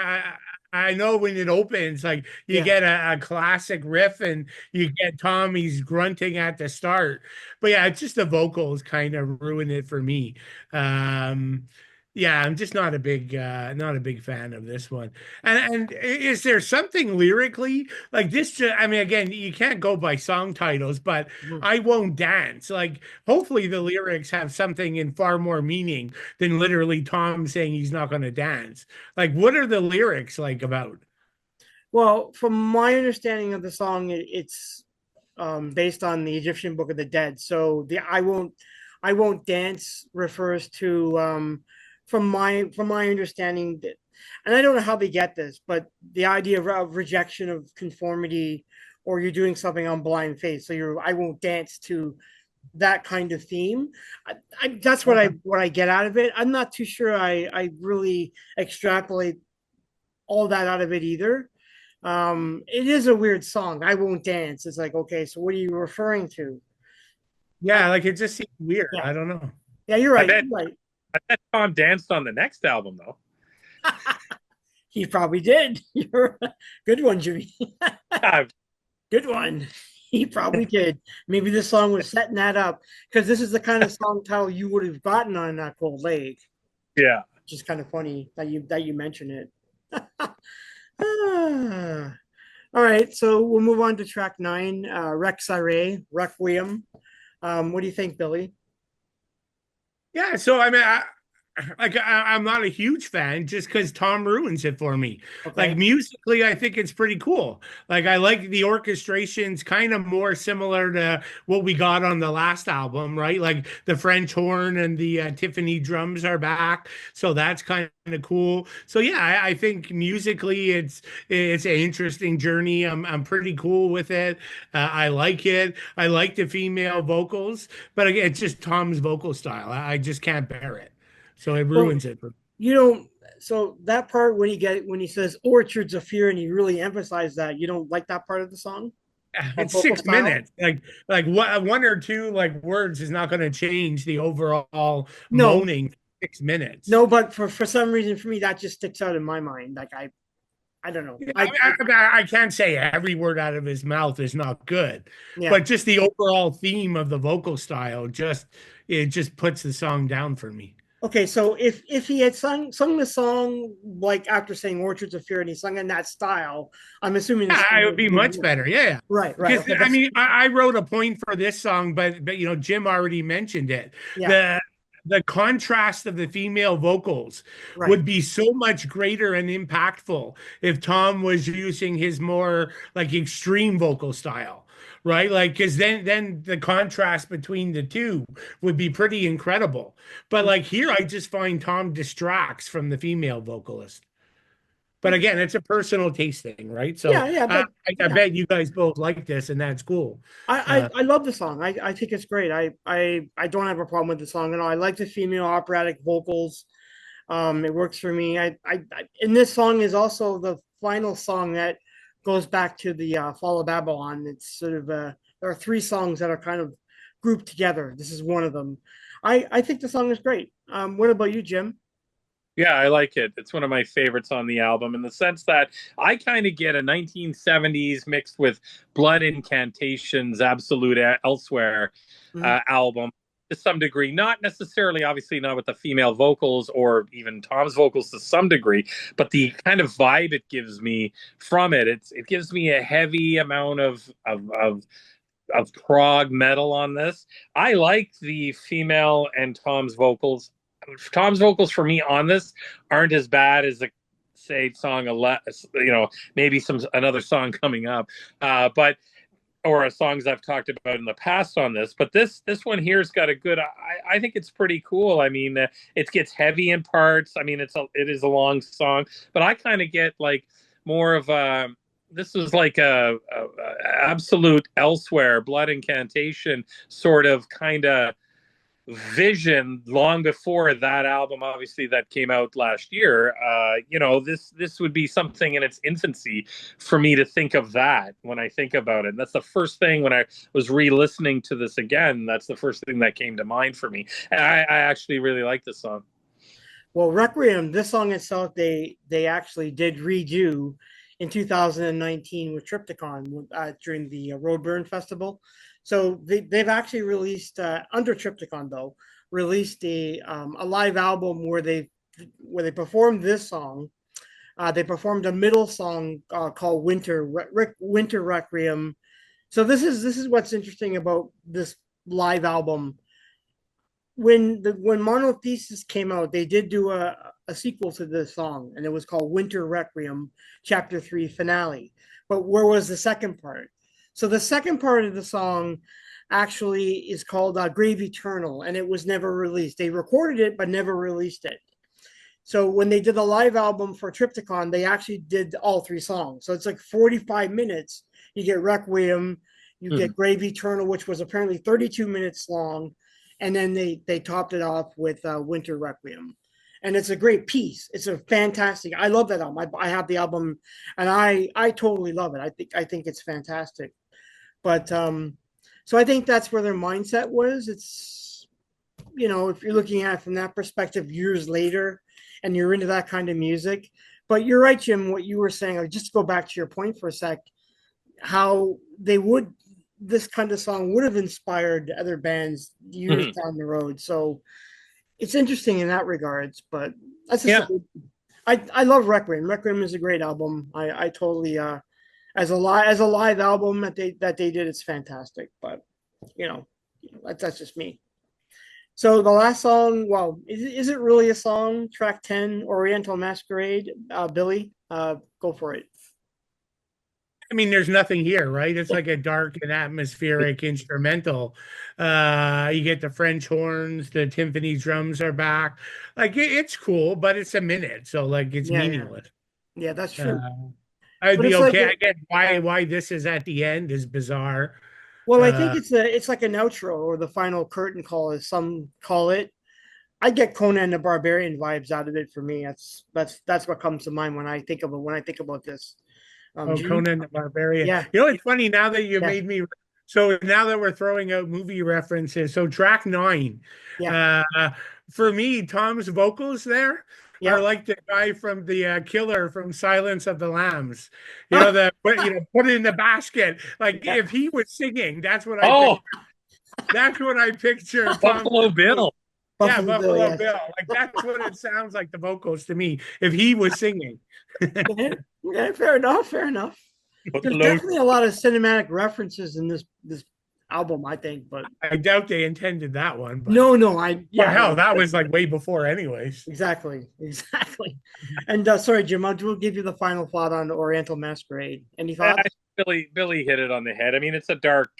I know when it opens, like you Yeah. get a classic riff and you get Tommy's grunting at the start. But yeah, it's just the vocals kind of ruin it for me. Um, yeah, I'm just not a big fan of this one. And is there something lyrically like this? I mean, again, you can't go by song titles, but Mhm. I won't dance. Like, hopefully, the lyrics have something in far more meaning than literally Tom saying he's not going to dance. Like, what are the lyrics like about? Well, from my understanding of the song, it's based on the Egyptian Book of the Dead. So the I won't dance refers to from my understanding that, and I don't know how they get this, but the idea of rejection of conformity, or you're doing something on blind faith. So you're I won't dance to that kind of theme. That's Okay. what I get out of it. I'm not too sure I really extrapolate all that out of it either. It is a weird song. I Won't Dance. It's like, okay, so what are you referring to? I, Yeah, like it just seems weird. yeah, I don't know. yeah, you're I right. bet, You're right. I bet Tom danced on the next album, though. He probably did. You're good one, Jimmy. Uh, Good one. He probably did. Maybe this song was setting that up because this is the kind of song title you would have gotten on that cold lake. yeah. Which is kind of funny that you mention it. Ah. All right, so we'll move on to track 9, Rex Ire, Requiem. What do you think, Billy? Yeah, so I mean, I'm not a huge fan just because Tom ruins it for me. Like Okay. musically, I think it's pretty cool. Like I like the orchestrations, kind of more similar to what we got on the last album, right? Like the French horn and the Tiffany drums are back, so that's kind of cool. So yeah, I think musically, it's an interesting journey. I'm pretty cool with it. I like it. I like the female vocals, but again, it's just Tom's vocal style. I just can't bear it. So it Well, ruins it for you don't. So that part when he says orchards of fear and he really emphasized that you don't like that part of the song, that it's vocal six style. minutes. Like what one or two like words is not going to change the overall No, moaning 6 minutes. no, but for some reason for me that just sticks out in my mind. Like I don't know. Yeah, I can't say every word out of his mouth is not good, Yeah. but just the overall theme of the vocal style it just puts the song down for me. Okay, so if he had sung the song like after saying Orchards of Fear and he sung in that style, I'm assuming the Yeah, song it would be would much better. Yeah, yeah. right, right. Because Okay, I that's mean, I wrote a point for this song, but Jim already mentioned it. yeah. The the contrast of the female vocals Right. would be so much greater and impactful if Tom was using his more like extreme vocal style, right? Like, because then the contrast between the two would be pretty incredible. But like here, I just find Tom distracts from the female vocalist. But again, it's a personal taste thing, right? So Yeah, yeah, but I yeah. bet you guys both like this, and that's cool. I love the song. I think it's great. I don't have a problem with the song at all. I like the female operatic vocals. It works for me. And this song is also the final song that goes back to the Fall of Babylon. It's sort of there are three songs that are kind of grouped together. This is one of them. I think the song is great. What about you, Jim? Yeah, I like it. It's one of my favorites on the album in the sense that I kind of get a 1970s mixed with Blood Incantations, Absolute Elsewhere Mhm. album to some degree. Not necessarily, obviously, not with the female vocals or even Tom's vocals to some degree, but the kind of vibe it gives me from it. It gives me a heavy amount of prog metal on this. I like the female and Tom's vocals. Tom's vocals for me on this aren't as bad as the say song maybe some another song coming up, but or songs I've talked about in the past on this. But this one here's got a good. I think it's pretty cool. I mean, it gets heavy in parts. I mean, it is a long song, but I kind of get like more of a. This is like a absolute elsewhere blood incantation sort of kind of vision long before that album obviously that came out last year. This would be something in its infancy for me to think of that when I think about it. And that's the first thing when I was re-listening to this again, that's the first thing that came to mind for me. And I actually really like this song. Well, Requiem, this song itself, they actually did redo in 2019 with Triptychon during the Roadburn Festival. So they've actually released under Triptychon though, released a live album where they performed this song. They performed a middle song called Winter Requiem. So this is what's interesting about this live album. When Monothesis came out, they did do a sequel to this song, and it was called Winter Requiem, Chapter 3 Finale. But where was the second part? So the second part of the song actually is called Grave Eternal, and it was never released. They recorded it, but never released it. So when they did the live album for Triptychon, they actually did all three songs. So it's like 45 minutes. You get Requiem, you get Grave Eternal, which was apparently 32 minutes long, and then they topped it off with Winter Requiem. And it's a great piece. It's a fantastic. I love that album. I have the album, and I totally love it. I think it's fantastic. But so I think that's where their mindset was. It's if you're looking at it from that perspective, years later, and you're into that kind of music. But you're right, Jim. What you were saying, just to go back to your point for a sec, how this kind of song would have inspired other bands years down the road. So it's interesting in that regards. But that's just I love Requiem. Requiem is a great album. I totally as a live album that they did, it's fantastic. But that's just me. So the last song, well, is it really a song? Track 10, Oriental Masquerade. Billy, go for it. I mean, there's nothing here, right? It's like a dark and atmospheric instrumental. You get the French horns, the timpani drums are back. Like it's cool, but it's a minute, so like it's meaningless. Yeah, that's true. I'd But be it's okay. like Again, why this is at the end is bizarre. well, I think it's like an outro or the final curtain call, as some call it. I get Conan the Barbarian vibes out of it for me. That's what comes to mind when I think about this. Conan the Barbarian. Yeah. It's funny now that you made me. So now that we're throwing out movie references, so track 9, for me, Tom's vocals there are like the guy from the killer from Silence of the Lambs. Put it in the basket. Like if he was singing, that's what that's what I picture. Buffalo Bill. Buffalo Bill. Like that's what it sounds like, the vocals to me, if he was singing. Yeah, fair enough. There's definitely a lot of cinematic references in this album, I think. But I doubt they intended that one, but no, well, hell, that was like way before, anyways. exactly, exactly. And sorry, Jim, we'll give you the final thought on Oriental Masquerade. Any thoughts? Billy hit it on the head. I mean, it's a dark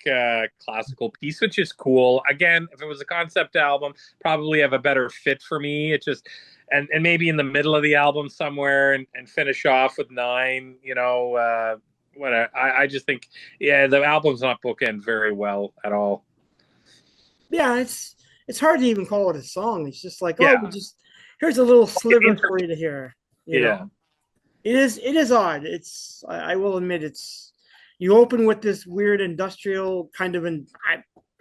classical piece, which is cool. Again, if it was a concept album, probably have a better fit for me. It just and maybe in the middle of the album somewhere and finish off with 9. What I just think, yeah, the album's not bookend very well at all. Yeah, it's hard to even call it a song. It's just like, Yeah. oh, here's a little sliver for you to hear. You Yeah. know? It is odd. I will admit you open with this weird industrial kind of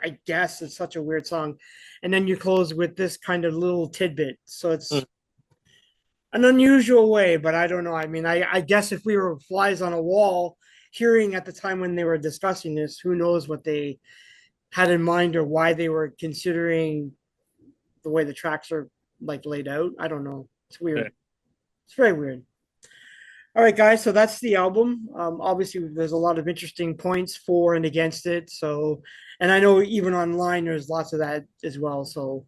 I guess it's such a weird song, and then you close with this kind of little tidbit. So it's an unusual way, but I don't know. I mean, I guess if we were flies on a wall, hearing at the time when they were discussing this, who knows what they had in mind or why they were considering the way the tracks are like laid out. I don't know. It's weird. Yeah. It's very weird. All right, guys. So that's the album. Obviously, there's a lot of interesting points for and against it. So, and I know even online there's lots of that as well. So,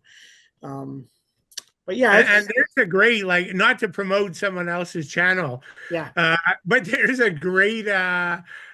but yeah, and there's a great, like, not to promote someone else's channel, yeah, but there's a great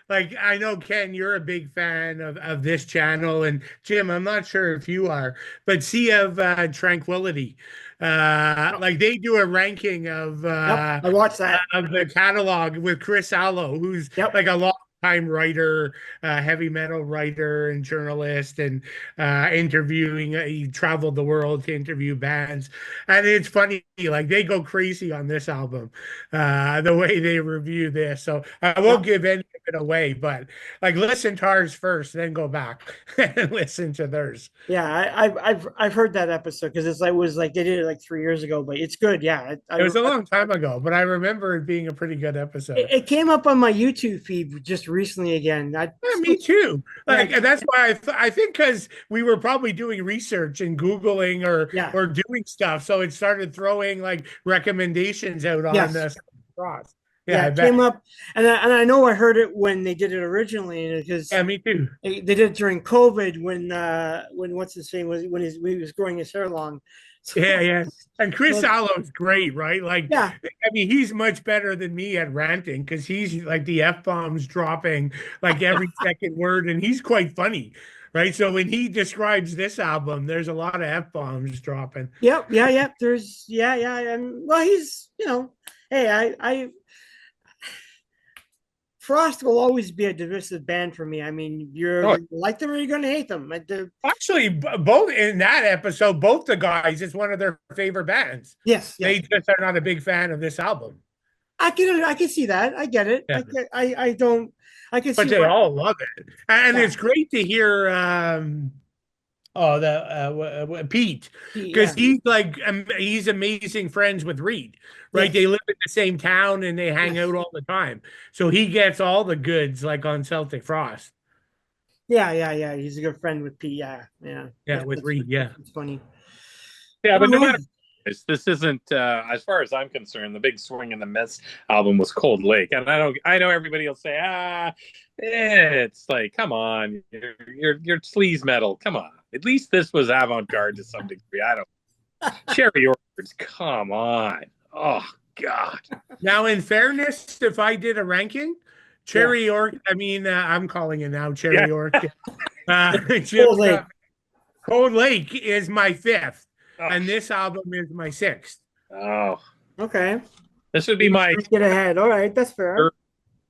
like, I know, Ken, you're a big fan of this channel, and Jim, I'm not sure if you are, but Sea of Tranquility, like, they do a ranking of I watched that of the catalog with Chris Allo, who's like a long-time writer, heavy metal writer and journalist, and interviewing. He traveled the world to interview bands, and it's funny. Like, they go crazy on this album, the way they review this. So I won't give any of it away, but like, listen to ours first, then go back and listen to theirs. Yeah, I've heard that episode because it was like they did it like 3 years ago, but it's good. Yeah, It was a long time ago, but I remember it being a pretty good episode. It came up on my YouTube feed just recently again. Yeah, me too. Like, and that's why I think, because we were probably doing research and Googling or doing stuff, so it started throwing like recommendations out on the Frost. Yeah, it came up, and I know I heard it when they did it originally, because me too. They did it during COVID when what's his name was when he was growing his hair long. So, yeah. And Chris Allo's great, right? Like, I mean, he's much better than me at ranting, because he's like the F-bombs dropping like every second word, and he's quite funny, right? So when he describes this album, there's a lot of F-bombs dropping. Yep. There's and well, he's, hey, I Frost will always be a divisive band for me. I mean, you like them or you're going to hate them. Actually, both in that episode, both the guys, it's one of their favorite bands. Yes. They just are not a big fan of this album. I can see that. I get it. Yeah. I can see. But they all love it, and it's great to hear. Pete, because he's amazing friends with Reed, right? They live in the same town and they hang out all the time, so he gets all the goods, like on Celtic Frost. Yeah. He's a good friend with Pete. With Reed. It's funny. Yeah, but no matter. This isn't, as far as I'm concerned, the big Swing and the Miss album was Cold Lake, and I know everybody will say, it's like, come on, you're sleaze metal, come on. At least this was avant-garde to some degree. I don't. Cherry Orchards, come on. Oh God. Now, in fairness, if I did a ranking, Cherry Orchard, I mean, I'm calling it now Cherry Orchard. Cold Lake is my 5th. And this album is my 6th. Oh, okay. This would be my get ahead. All right, that's fair.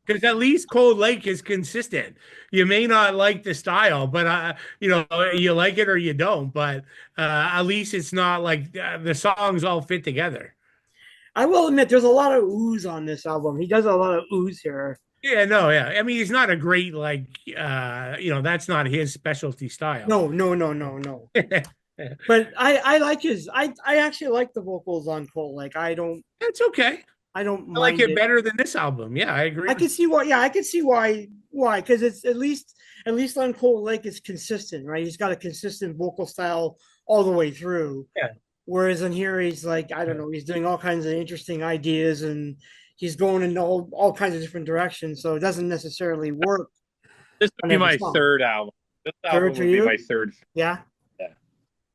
Because at least Cold Lake is consistent. You may not like the style, but you like it or you don't. But at least it's not like the songs all fit together. I will admit, there's a lot of ooze on this album. He does a lot of ooze here. Yeah. I mean, he's not a great, like, that's not his specialty style. No. But I like his. I actually like the vocals on Cold Lake. I don't. It's okay. I don't mind like it better than this album. Yeah, I agree. I can see why. Yeah, I can see why. Why? Because it's at least on Cold Lake, it's consistent, right? He's got a consistent vocal style all the way through. Yeah. Whereas in here, he's like, I don't know, he's doing all kinds of interesting ideas and he's going in all kinds of different directions. So it doesn't necessarily work. This would be my 3rd album. This Third album for would be you? my third. Yeah. Yeah.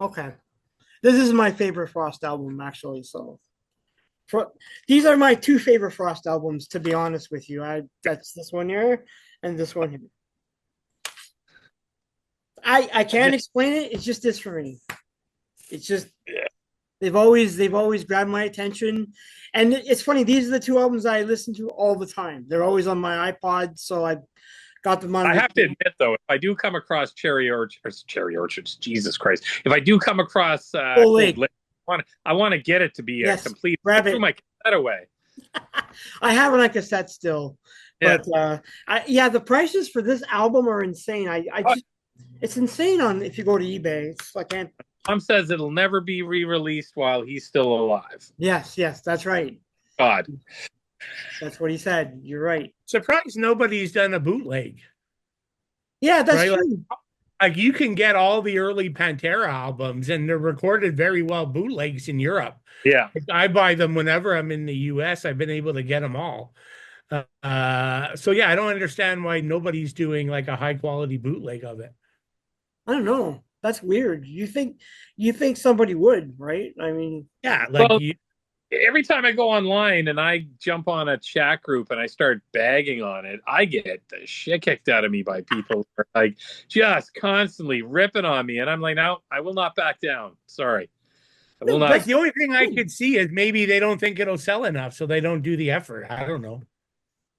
Okay. This is my favorite Frost album, actually. So, these are my two favorite Frost albums, to be honest with you. That's this one here and this one here. I can't explain it. It's just this for me. It's just they've always grabbed my attention, and it's funny. These are the two albums I listen to all the time. They're always on my iPod, so I got them on. I have to admit, though, if I do come across Cherry Orchards, Jesus Christ, if I do come across Cold Lake, I want to get it to be complete. Grab I threw my cassette away. I have it on cassette still, but the prices for this album are insane. It's insane on if you go to eBay. It's like Tom says it'll never be re-released while he's still alive. Yes, that's right. God. That's what he said. You're right. Surprised nobody's done a bootleg. Yeah, that's true. Like you can get all the early Pantera albums, and they're recorded very well bootlegs in Europe. Yeah, I buy them whenever I'm in the US. I've been able to get them all. So yeah, I don't understand why nobody's doing like a high quality bootleg of it. I don't know. That's weird. You think somebody would, right? I mean, yeah, like every time I go online and I jump on a chat group and I start bagging on it, I get the shit kicked out of me by people who are like just constantly ripping on me, and I'm like, no, I will not back down. Sorry, I will not. Like the only thing I could see is maybe they don't think it'll sell enough, so they don't do the effort. I don't know.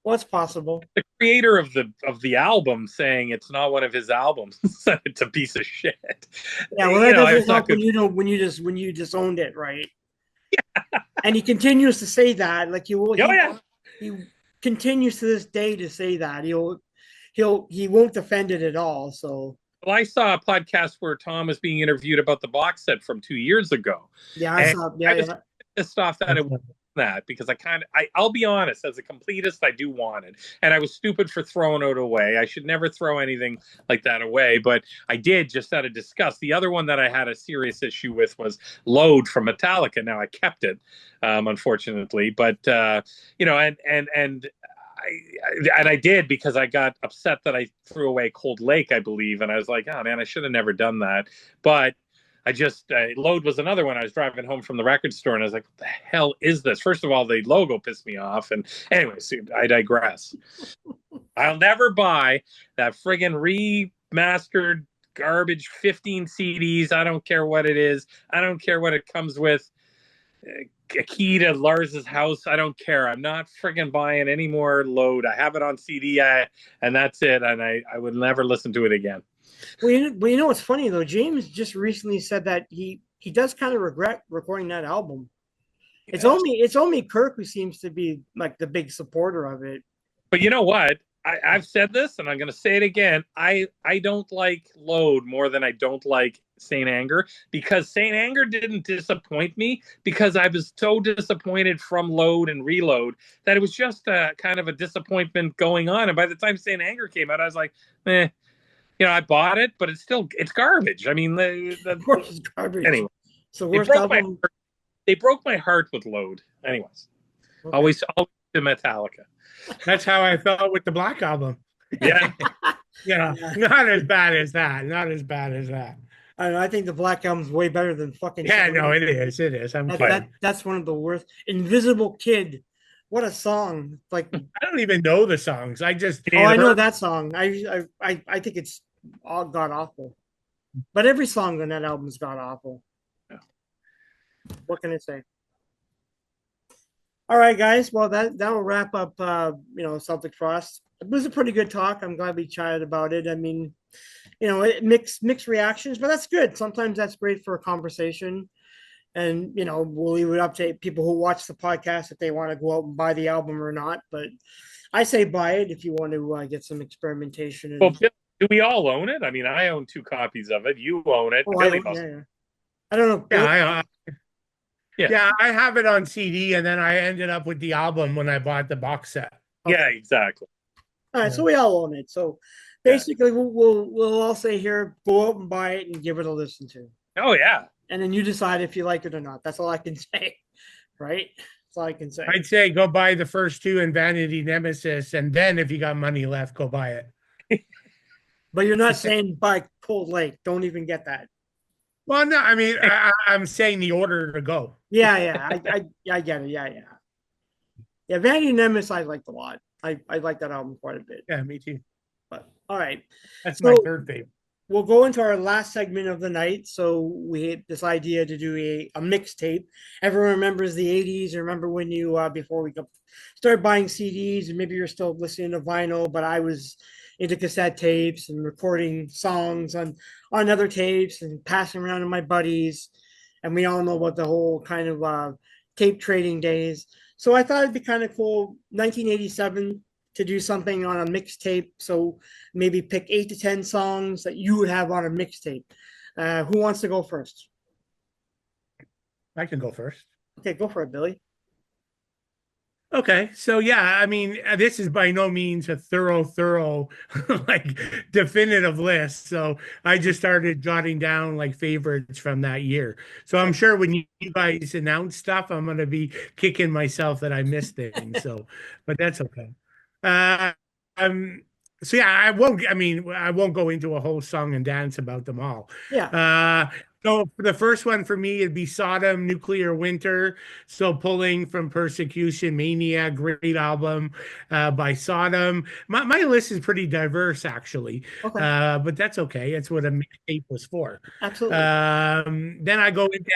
What's possible? The creator of the album saying it's not one of his albums. It's a piece of shit. Yeah, well, that doesn't help when you disowned it, right? Yeah. And he continues to say that, like he continues to this day to say that he won't defend it at all. So. Well, I saw a podcast where Tom was being interviewed about the box set from 2 years ago. Yeah, I saw. Yeah, I was pissed off that it was that because I'll be honest, as a completist, I do want it, and I was stupid for throwing it away. I should never throw anything like that away, but I did just out of disgust. The other one that I had a serious issue with was Load from Metallica. Now I kept it, unfortunately, but I did because I got upset that I threw away Cold Lake, I believe, and I was like, oh man, I should have never done that. But I just Load was another one. I was driving home from the record store and I was like, what the hell is this? First of all, the logo pissed me off, and anyways, I digress. I'll never buy that friggin' remastered garbage 15 CDs. I don't care what it is. I don't care what it comes with. A key to Lars's house. I don't care. I'm not friggin' buying any more Load. I have it on CD, and that's it. And I would never listen to it again. Well, you know what's funny though? James just recently said that he does kind of regret recording that album. Yeah. It's only Kirk who seems to be like the big supporter of it. But you know what? I've said this, and I'm going to say it again. I don't like Load more than I don't like Saint Anger, because Saint Anger didn't disappoint me because I was so disappointed from Load and Reload that it was just a kind of a disappointment going on. And by the time Saint Anger came out, I was like, I bought it, but it's garbage. I mean, of course it's garbage. Anyway, so worst album. They broke my heart with Load. Anyways, okay. Always to Metallica. That's how I felt with the Black Album. Yeah. Not as bad as that. Not as bad as that. I think the Black Album's way better than fucking. Yeah, no, it is. It is. That's one of the worst. Invisible Kid. What a song! Like I don't even know the songs. I just I know that song. I think it's all god awful. But every song on that album is god awful. Yeah. What can I say? All right, guys. Well, that will wrap up. Celtic Frost. It was a pretty good talk. I'm glad we chatted about it. I mean, it mixed reactions, but that's good. Sometimes that's great for a conversation. And we'll leave it up to people who watch the podcast if they want to go out and buy the album or not. But I say buy it if you want to get some experimentation. Well, do we all own it? I mean, I own 2 copies of it. You own it. I don't know. Yeah, I have it on CD, and then I ended up with the album when I bought the box set. Okay. Yeah, exactly. All right, so we all own it. So basically, we'll all say here, go out and buy it and give it a listen to. Oh yeah. And then you decide if you like it or not. That's all I can say, right? That's all I can say. I'd say go buy the first 2 in Vanity Nemesis, and then if you got money left, go buy it. But you're not saying by Cold Lake. Don't even get that. Well, no, I mean, I'm saying the order to go. Yeah. I get it. Yeah. Yeah, Vanity Nemesis I liked a lot. I like that album quite a bit. Yeah, me too. But all right. That's my So third favorite. we'll go into our last segment of the night. So we had this idea to do a mixtape. Everyone remembers the 80s. Remember when you, before we started buying CDs, and maybe you're still listening to vinyl, but I was into cassette tapes and recording songs on other tapes and passing around to my buddies. And we all know about the whole kind of tape trading days. So I thought it'd be kind of cool, 1987, to do something on a mixtape. So maybe pick 8 to 10 songs that you would have on a mixtape. Who wants to go first? I can go first. Okay, go for it, Billy. Okay, so yeah, I mean, this is by no means a thorough, like definitive list. So I just started jotting down like favorites from that year. So I'm sure when you guys announce stuff, I'm gonna be kicking myself that I missed things. So, but that's okay. Uh, um, so yeah, I won't. I mean, I won't go into a whole song and dance about them all. Yeah. So for the first one for me, it'd be Sodom, Nuclear Winter. So pulling from Persecution, Mania, great album by Sodom. My list is pretty diverse, actually, Okay. but that's okay. That's what a mixtape was for. Absolutely. Then I go into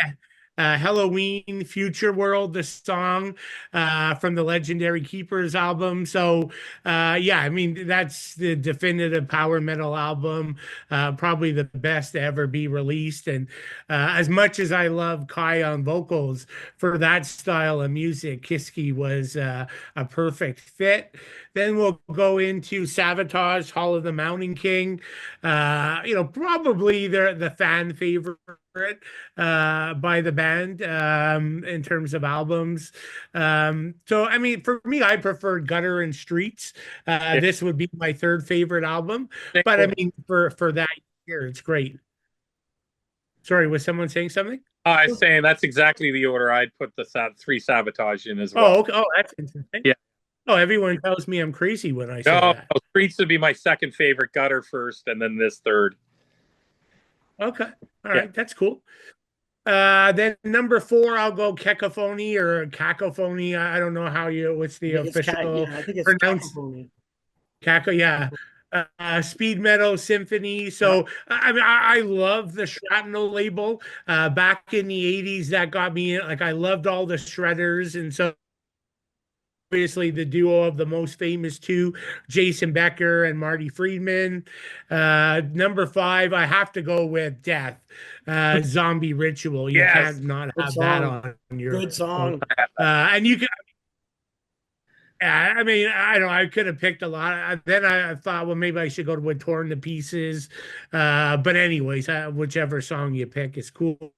Halloween, Future World, the song from the Legendary Keepers album. So, yeah, I mean, that's the definitive power metal album, probably the best to ever be released. And as much as I love Kai on vocals for that style of music, Kiski was a perfect fit. Then we'll go into Sabotage, Hall of the Mountain King. Probably they're the fan favorite by the band in terms of albums. So, I mean, for me, I prefer Gutter and Streets. This would be my third favorite album. But I mean, for that year, it's great. Sorry, was someone saying something? I was saying that's exactly the order I'd put the three Sabotage in as well. Oh, okay. Oh, that's interesting. Yeah. Oh, everyone tells me I'm crazy when I say that. No, Streets would be my second favorite, Gutter first, and then this third. Okay. All right. That's cool. Then number 4, I'll go Cacophony or Cacophony. I don't know what's the official I think it's pronunciation. Caco, yeah. Speed Metal Symphony. So I mean, I love the Shrapnel label. Back in the 80s, that got me in. Like I loved all the shredders, and so obviously the duo of the most famous two, Jason Becker and Marty Friedman. Number 5, I have to go with Death, Zombie Ritual. You can't not have that on your good song. And you can. I mean, I don't know. I could have picked a lot. Then I thought, well, maybe I should go with Torn to Pieces. But anyways, whichever song you pick is cool.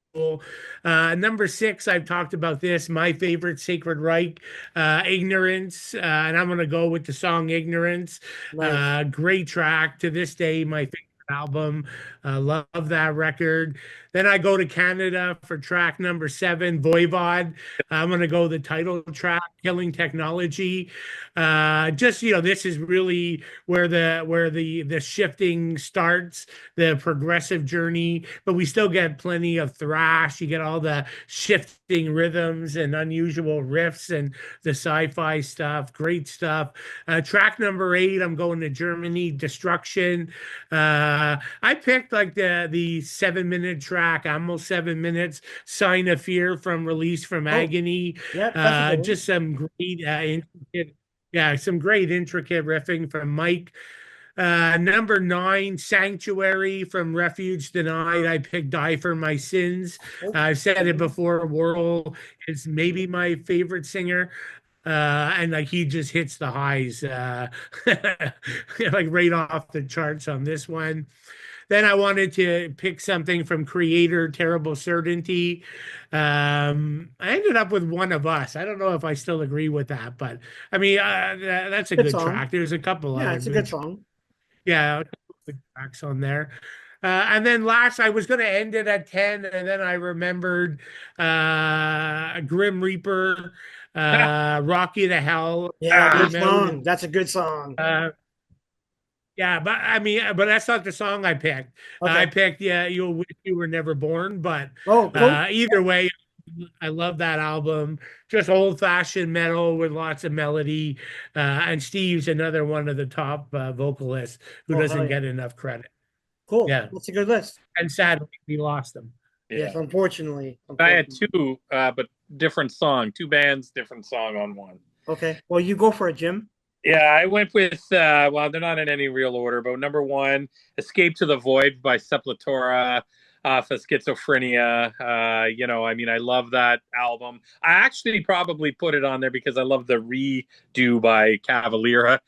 Number 6, I've talked about this. My favorite, Sacred Reich, Ignorance. And I'm going to go with the song Ignorance. Nice. Great track. To this day, my favorite album. Love that record. Then I go to Canada for track number 7, Voivod. I'm going to go the title track, Killing Technology. Just, this is really where the shifting starts, the progressive journey, but we still get plenty of thrash. You get all the shifting rhythms and unusual riffs and the sci-fi stuff. Great stuff. Track number 8, I'm going to Germany, Destruction. I picked like the 7-minute track, almost 7 minutes, Sign of Fear from Release from Agony. Yeah, just some great intricate riffing from Mike. Number 9, Sanctuary from Refuge Denied. I picked Die for My Sins. I've said it before. Worrell is maybe my favorite singer. And like he just hits the highs like right off the charts on this one. Then I wanted to pick something from Creator, Terrible Certainty. I ended up with One of Us. I don't know if I still agree with that, but I mean, that's a good track. There's a couple. Yeah, it's a good song. Yeah, a couple good tracks on there. And then last, I was going to end it at 10, and then I remembered Grim Reaper, Rocky to Hell. Yeah, good song. That's a good song. Yeah, but I mean, but that's not the song I picked. I Okay. picked "Yeah, You'll Wish You Were Never Born," but Oh, cool. either way, I love that album. Just old-fashioned metal with lots of melody. And Steve's another one of the top vocalists who Oh, hell doesn't yeah. get enough credit. Cool. Yeah, That's a good list. and sadly, we lost him. Yes, Yeah. unfortunately. I had Unfortunately. two, but different song, two bands, different song on one. Okay. Well, you go for it, Jim. Yeah, I went with well, they're not in any real order, but number one, Escape to the Void by Sepultura off of Schizophrenia. I mean, I love that album. I actually probably put it on there because I love the redo by Cavalera.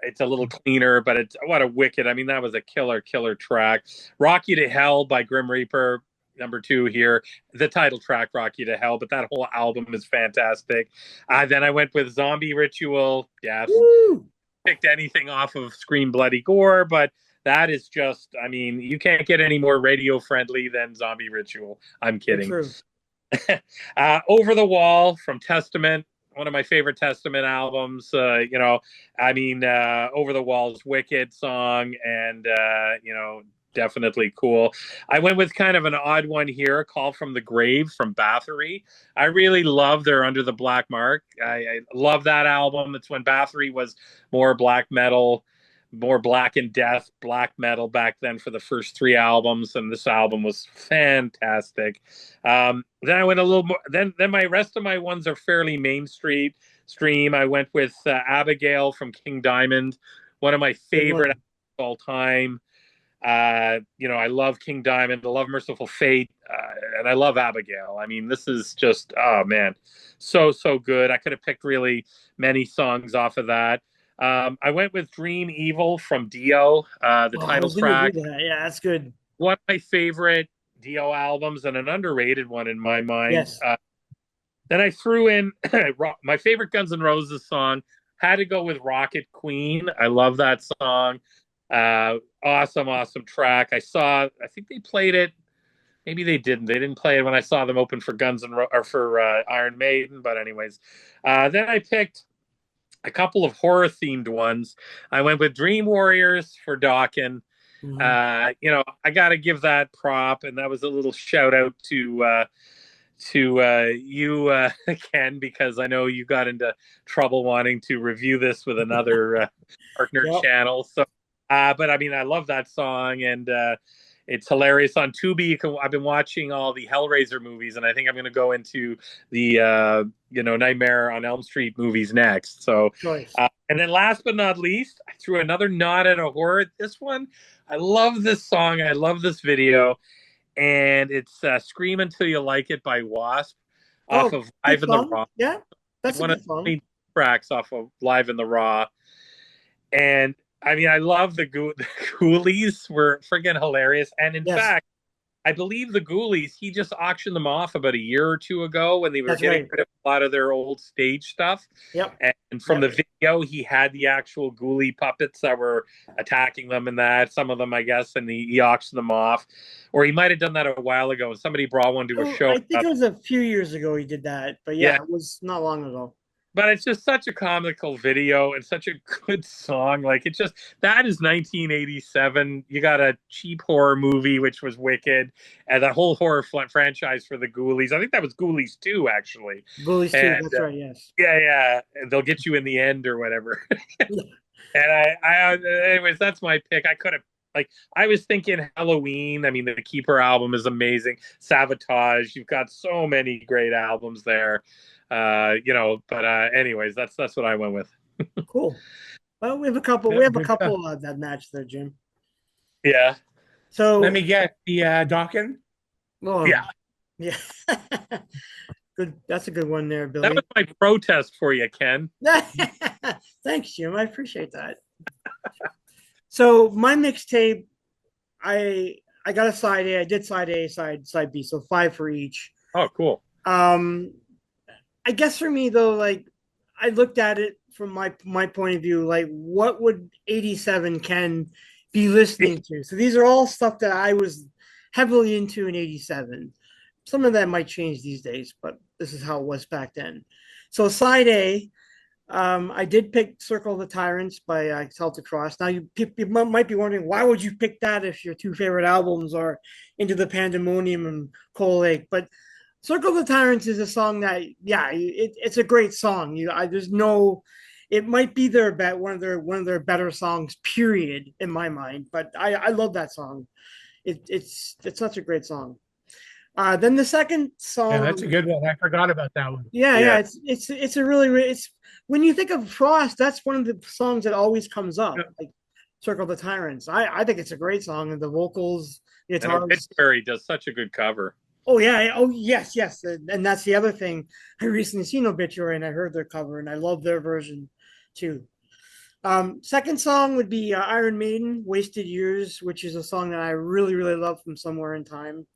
It's a little cleaner, but it's what a wicked. I mean, that was a killer track. Rock You to Hell by Grim Reaper, number two here. The title track, Rock You to Hell, but that whole album is fantastic. Then I went with Zombie Ritual. Yes. Woo! Picked anything off of Scream Bloody Gore, but that is just, I mean, you can't get any more radio friendly than Zombie Ritual. I'm So kidding. true. Over the Wall from Testament, one of my favorite Testament albums. I mean, Over the Wall's wicked song, and definitely cool. I went with kind of an odd one here, Call from the Grave from Bathory. I really love their Under the Black Mark. I love that album. It's when Bathory was more black metal, more Black and Death, black metal back then for the first three albums, and this album was fantastic. Then I went a little more. Then my rest of my ones are fairly mainstream. I went with Abigail from King Diamond, one of my Good favorite one. of all time. I love King Diamond, I love Merciful Fate, and I love Abigail. I mean, this is just, oh man, so good. I could have picked really many songs off of that. I went with Dream Evil from Dio, the Oh, I title was gonna do track. that. Yeah, that's good. One of my favorite Dio albums and an underrated one in my mind. Yes. Then I threw in my favorite Guns N' Roses song. Had to go with Rocket Queen. I love that song. Awesome track. I think they played it. Maybe they didn't. They didn't play it when I saw them open for Iron Maiden. But anyways, then I picked a couple of horror themed ones. I went with Dream Warriors for Dawkins. I got to give that prop, and that was a little shout out to you, Ken, because I know you got into trouble wanting to review this with another partner Yep. channel. So, but I mean, I love that song, and it's hilarious on Tubi. I've been watching all the Hellraiser movies, and I think I'm going to go into the Nightmare on Elm Street movies next. So, Choice. and then last but not least, I threw another nod at a horror. This one, I love this song. I love this video. And it's Scream Until You Like It by Wasp off of Live in the Raw. Yeah, that's one a of good song. the tracks off of Live in the Raw. And I mean, I love the Ghoulies were friggin' hilarious. And in fact, I believe the Ghoulies, he just auctioned them off about a year or two ago when they were getting rid of a lot of their old stage stuff. Yep. And from the video, he had the actual Ghoulie puppets that were attacking them and that. Some of them, I guess, and he auctioned them off. Or he might have done that a while ago and somebody brought one to a show. I think it was a few years ago he did that. But yeah, it was not long ago. But it's just such a comical video and such a good song. Like, it's just, that is 1987. You got a cheap horror movie, which was wicked, and that whole horror franchise for the Ghoulies. I think that was Ghoulies 2, actually. Ghoulies 2, that's right, yes. Yeah. And they'll get you in the end or whatever. And anyways, that's my pick. I could have, I was thinking Halloween. I mean, the Keeper album is amazing. Sabotage. You've got so many great albums there. But anyways, that's what I went with. Cool. Well, we have a couple. That match there, Jim. Yeah. So let me get the Dawkins. Oh, yeah. Good. That's a good one there, Billy. That was my protest for you, Ken. Thanks, Jim. I appreciate that. So my mixtape, I got a side A. I did side A, side B. So 5 for each. Oh, cool. I guess for me though, like I looked at it from my point of view, like what would 87 Ken be listening to? So these are all stuff that I was heavily into in 87. Some of that might change these days, but this is how it was back then. So side A, I did pick "Circle of the Tyrants" by Celtic Frost. Now, you might be wondering, why would you pick that if your two favorite albums are "Into the Pandemonium" and "Coal Lake"? But "Circle of the Tyrants" is a song that, yeah, it's a great song. There's no, it might be one of their better songs, period, in my mind. But I love that song. It's such a great song. Then the second Yeah, song, that's a good one. I forgot about that one. yeah, it's a really it's when you think of Frost, that's one of the songs that always comes up, Yeah. like "Circle of the Tyrants." I think it's a great song, and the vocals, the And guitars. Obituary does such a good cover. Oh yeah, oh yes, and that's the other thing. I recently seen Obituary, and I heard their cover, and I love their version too. Second song would be Iron Maiden, "Wasted Years," which is a song that I really really love from Somewhere in Time.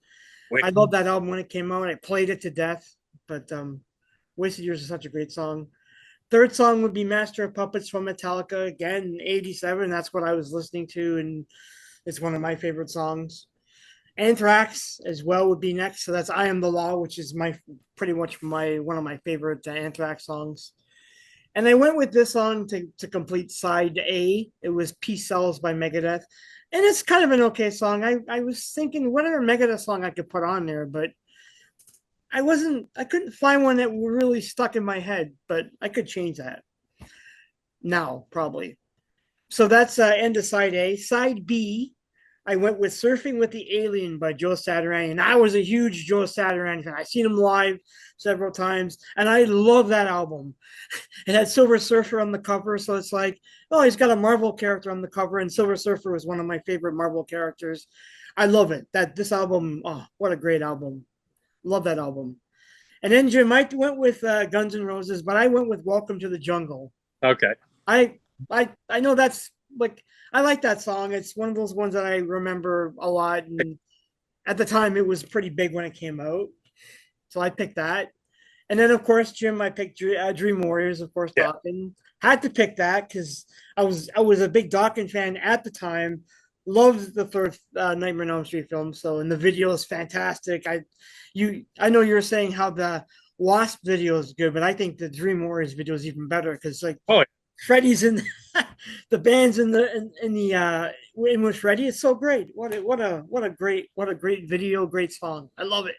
Wait, I loved that album when it came out. I played it to death, but "Wasted Years" is such a great song. Third song would be "Master of Puppets" from Metallica. Again, '87. That's what I was listening to, and it's one of my favorite songs. Anthrax as well would be next. So that's "I Am the Law," which is my pretty much my one of my favorite Anthrax songs. And I went with this song to complete side A. It was "Peace Sells" by Megadeth. And it's kind of an okay song. I was thinking whatever Megadeth song I could put on there, but I couldn't find one that really stuck in my head, but I could change that now, probably. So that's end of side A. Side B, I went with "Surfing with the Alien" by Joe Satriani, and I was a huge Joe Satriani fan. I've seen him live several times, and I love that album. It had Silver Surfer on the cover, so it's like, oh, he's got a Marvel character on the cover, and Silver Surfer was one of my favorite Marvel characters. I love it. This album, oh, what a great album! Love that album. And then Jim, I went with Guns N' Roses, but I went with "Welcome to the Jungle." okay. I I know that's like, I like that song. It's one of those ones that I remember a lot, and at the time it was pretty big when it came out, so I picked that. And then of course, Jim, I picked Dream Warriors, of course. Yeah. Dokken had to pick that because I was a big Dokken fan at the time. Loved the third Nightmare on Elm Street film. So, and the video is fantastic. I know you're saying how the Wasp video is good, but I think the Dream Warriors video is even better because, like, Oh, Freddie's in the band's in with Freddie. It's so great. What a great video, great song. I love it.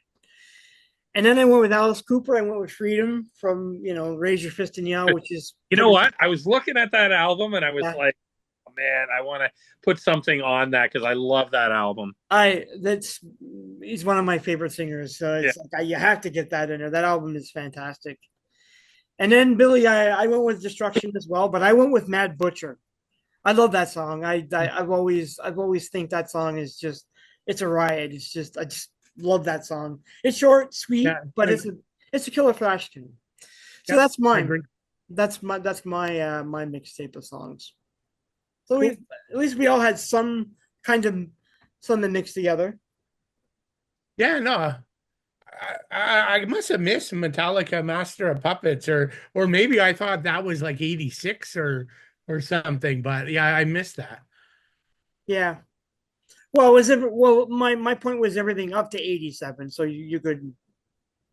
And then I went with Alice Cooper. I went with "Freedom" from Raise Your Fist and Yell, which is you know what? I was looking at that album and I was yeah. like, oh, man, I want to put something on that because I love that album. He's one of my favorite singers. So it's like, you have to get that in there. That album is fantastic. And then Billy, I went with "Destruction" as well, but I went with "Mad Butcher." I love that song. I've always think that song is just, it's a riot. I just love that song. It's short, sweet, Yeah, but it's a killer thrash tune. So yeah, that's I mine. agree. That's my mixtape of songs. So at least we all had some kind of something mixed together. Yeah, no. I must have missed Metallica Master of Puppets, or maybe I thought that was like 86 or something, but yeah, I missed that. Yeah. Well, my point was everything up to 87. So you could.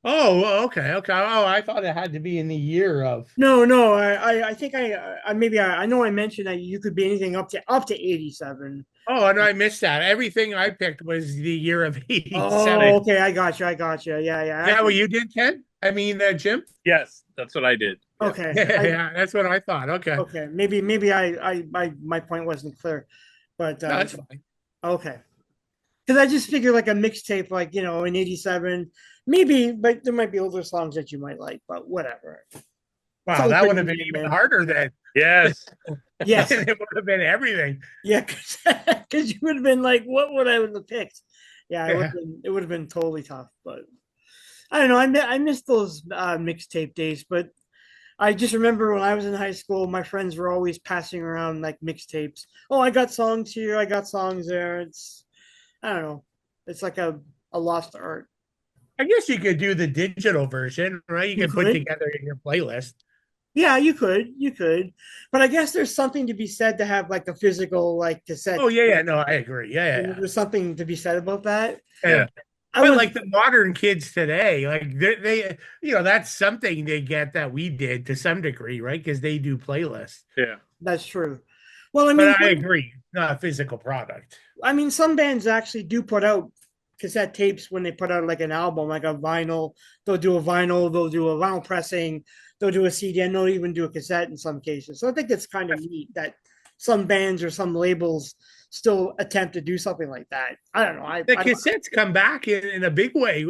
Oh, okay. Oh, I thought it had to be in the year of. No. I think I know I mentioned that you could be anything up to 87. Oh, and I missed that. Everything I picked was the year of 87. Oh, okay. I got you. Yeah. Is that what you did, Ken? I mean, Jim? Yes, that's what I did. Yeah. Okay. Yeah, that's what I thought. Okay. Okay. Maybe my point wasn't clear, but No, that's fine. okay. Because I just figure like a mixtape, like in '87, maybe, but there might be older songs that you might like, but whatever. Wow, that would have been even harder then. Yes. Yes. It would have been everything. Yeah, because you would have been like, what would I have picked? Yeah, Yeah. it would have been totally tough. But I don't know. I miss those mixtape days. But I just remember when I was in high school, my friends were always passing around like mixtapes. Oh, I got songs here. I got songs there. I don't know. It's like a lost art. I guess you could do the digital version, right? You You could put could. together your playlist. Yeah, you could. But I guess there's something to be said to have like a physical like cassette. Oh, yeah. No, I agree. Yeah. There's something to be said about that. Yeah. I But was like the modern kids today, like they that's something they get that we did to some degree, right? Because they do playlists. Yeah. that's true. Well, But I agree, it's not a physical product. some bands actually do put out cassette tapes when they put out like an album, like a vinyl. They'll do a vinyl, they'll do a vinyl pressing, they'll do a CD, and they'll even do a cassette in some cases. So I think it's kind of neat that some bands or some labels still attempt to do something like that. I don't know. The cassettes come back in a big way.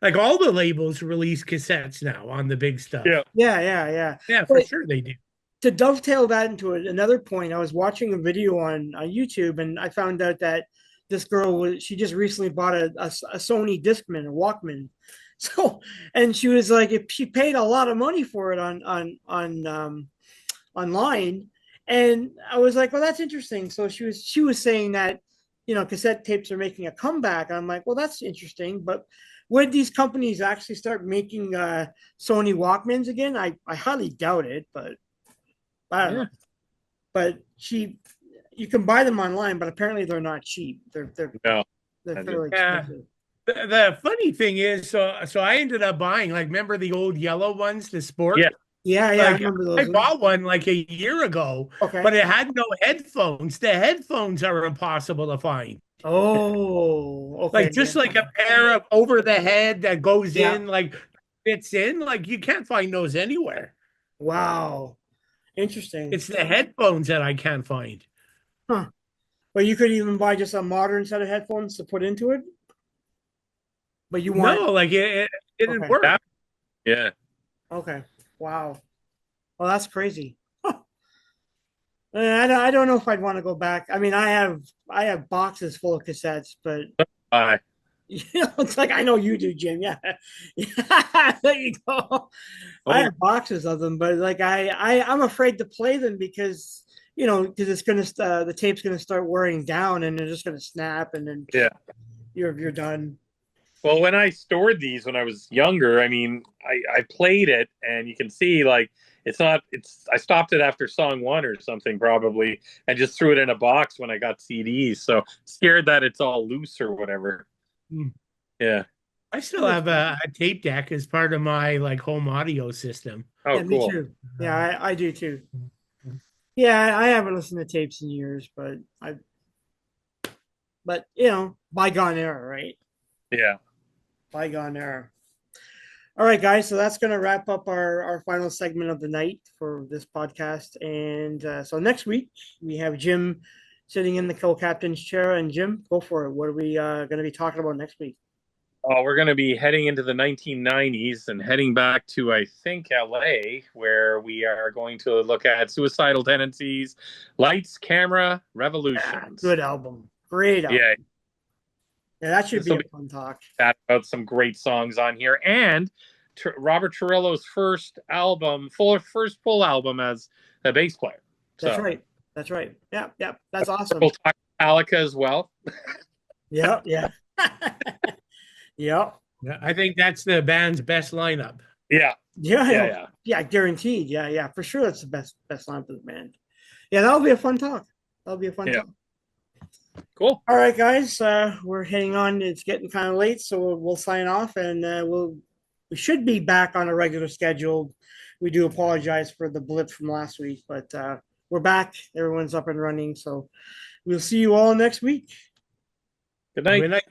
Like all the labels release cassettes now on the big stuff. Yeah. Yeah. Yeah, for But sure they do. to dovetail that into another point, I was watching a video on YouTube, and I found out that this girl she just recently bought a Sony Discman, a Walkman. So, and she was like, if she paid a lot of money for it on online, and I was like, well, that's interesting. So she was saying that cassette tapes are making a comeback. I'm like, well, that's interesting, but would these companies actually start making Sony Walkmans again? I highly doubt it, but I don't know. But you can buy them online, but apparently they're not cheap. They're No. fairly expensive. The funny thing is, so I ended up buying, like, remember the old yellow ones, the Sport? Yeah. Yeah, I Like, remember those I ones. bought one like a year ago, Okay. but it had no headphones. The headphones are impossible to find. Oh, okay. Like just like a pair of over the head that goes Yeah. in, like fits in, like you can't find those anywhere. Wow. Interesting. It's the headphones that I can't find. Huh. But you could even buy just a modern set of headphones to put into it. But you want No, like it didn't Okay. work. Yeah. Okay. Wow. Well, that's crazy. Huh. I don't know if I'd want to go back. I mean, I have boxes full of cassettes, but it's like I know you do, Jim. Yeah, yeah. There you go. I have boxes of them, but like I'm afraid to play them because it's gonna the tape's gonna start wearing down and they're just gonna snap and then you're done. Well, when I stored these when I was younger, I mean, I played it and you can see like I stopped it after song one or something probably and just threw it in a box when I got CDs. So scared that it's all loose or whatever. Yeah. I still have a tape deck as part of my like home audio system. Oh, Yeah, cool. me too. Yeah, I do too. Yeah, I haven't listened to tapes in years, but bygone era, right? Yeah. Bygone era. All right, guys. So that's going to wrap up our final segment of the night for this podcast. And so next week we have Jim sitting in the co-captain's chair. And Jim, go for it. What are we going to be talking about next week? Oh, we're going to be heading into the 1990s and heading back to, I think, LA, where we are going to look at Suicidal Tendencies, Lights, Camera, Revolutions. Good album. Great album. Yeah, that should be a fun talk. About some great songs on here. And Robert Trujillo's first full album as a bass player. That's right. Yeah. That's awesome. We'll talk Metallica as well. Yeah. Yep. I think that's the band's best lineup. Yeah, guaranteed. Yeah, for sure. That's the best lineup of the band. Yeah, that'll be a fun talk. Talk. Cool. All right, guys. We're heading on. It's getting kind of late, so we'll sign off, and we should be back on a regular schedule. We do apologize for the blip from last week, but we're back. Everyone's up and running, so we'll see you all next week. Good night. Good night.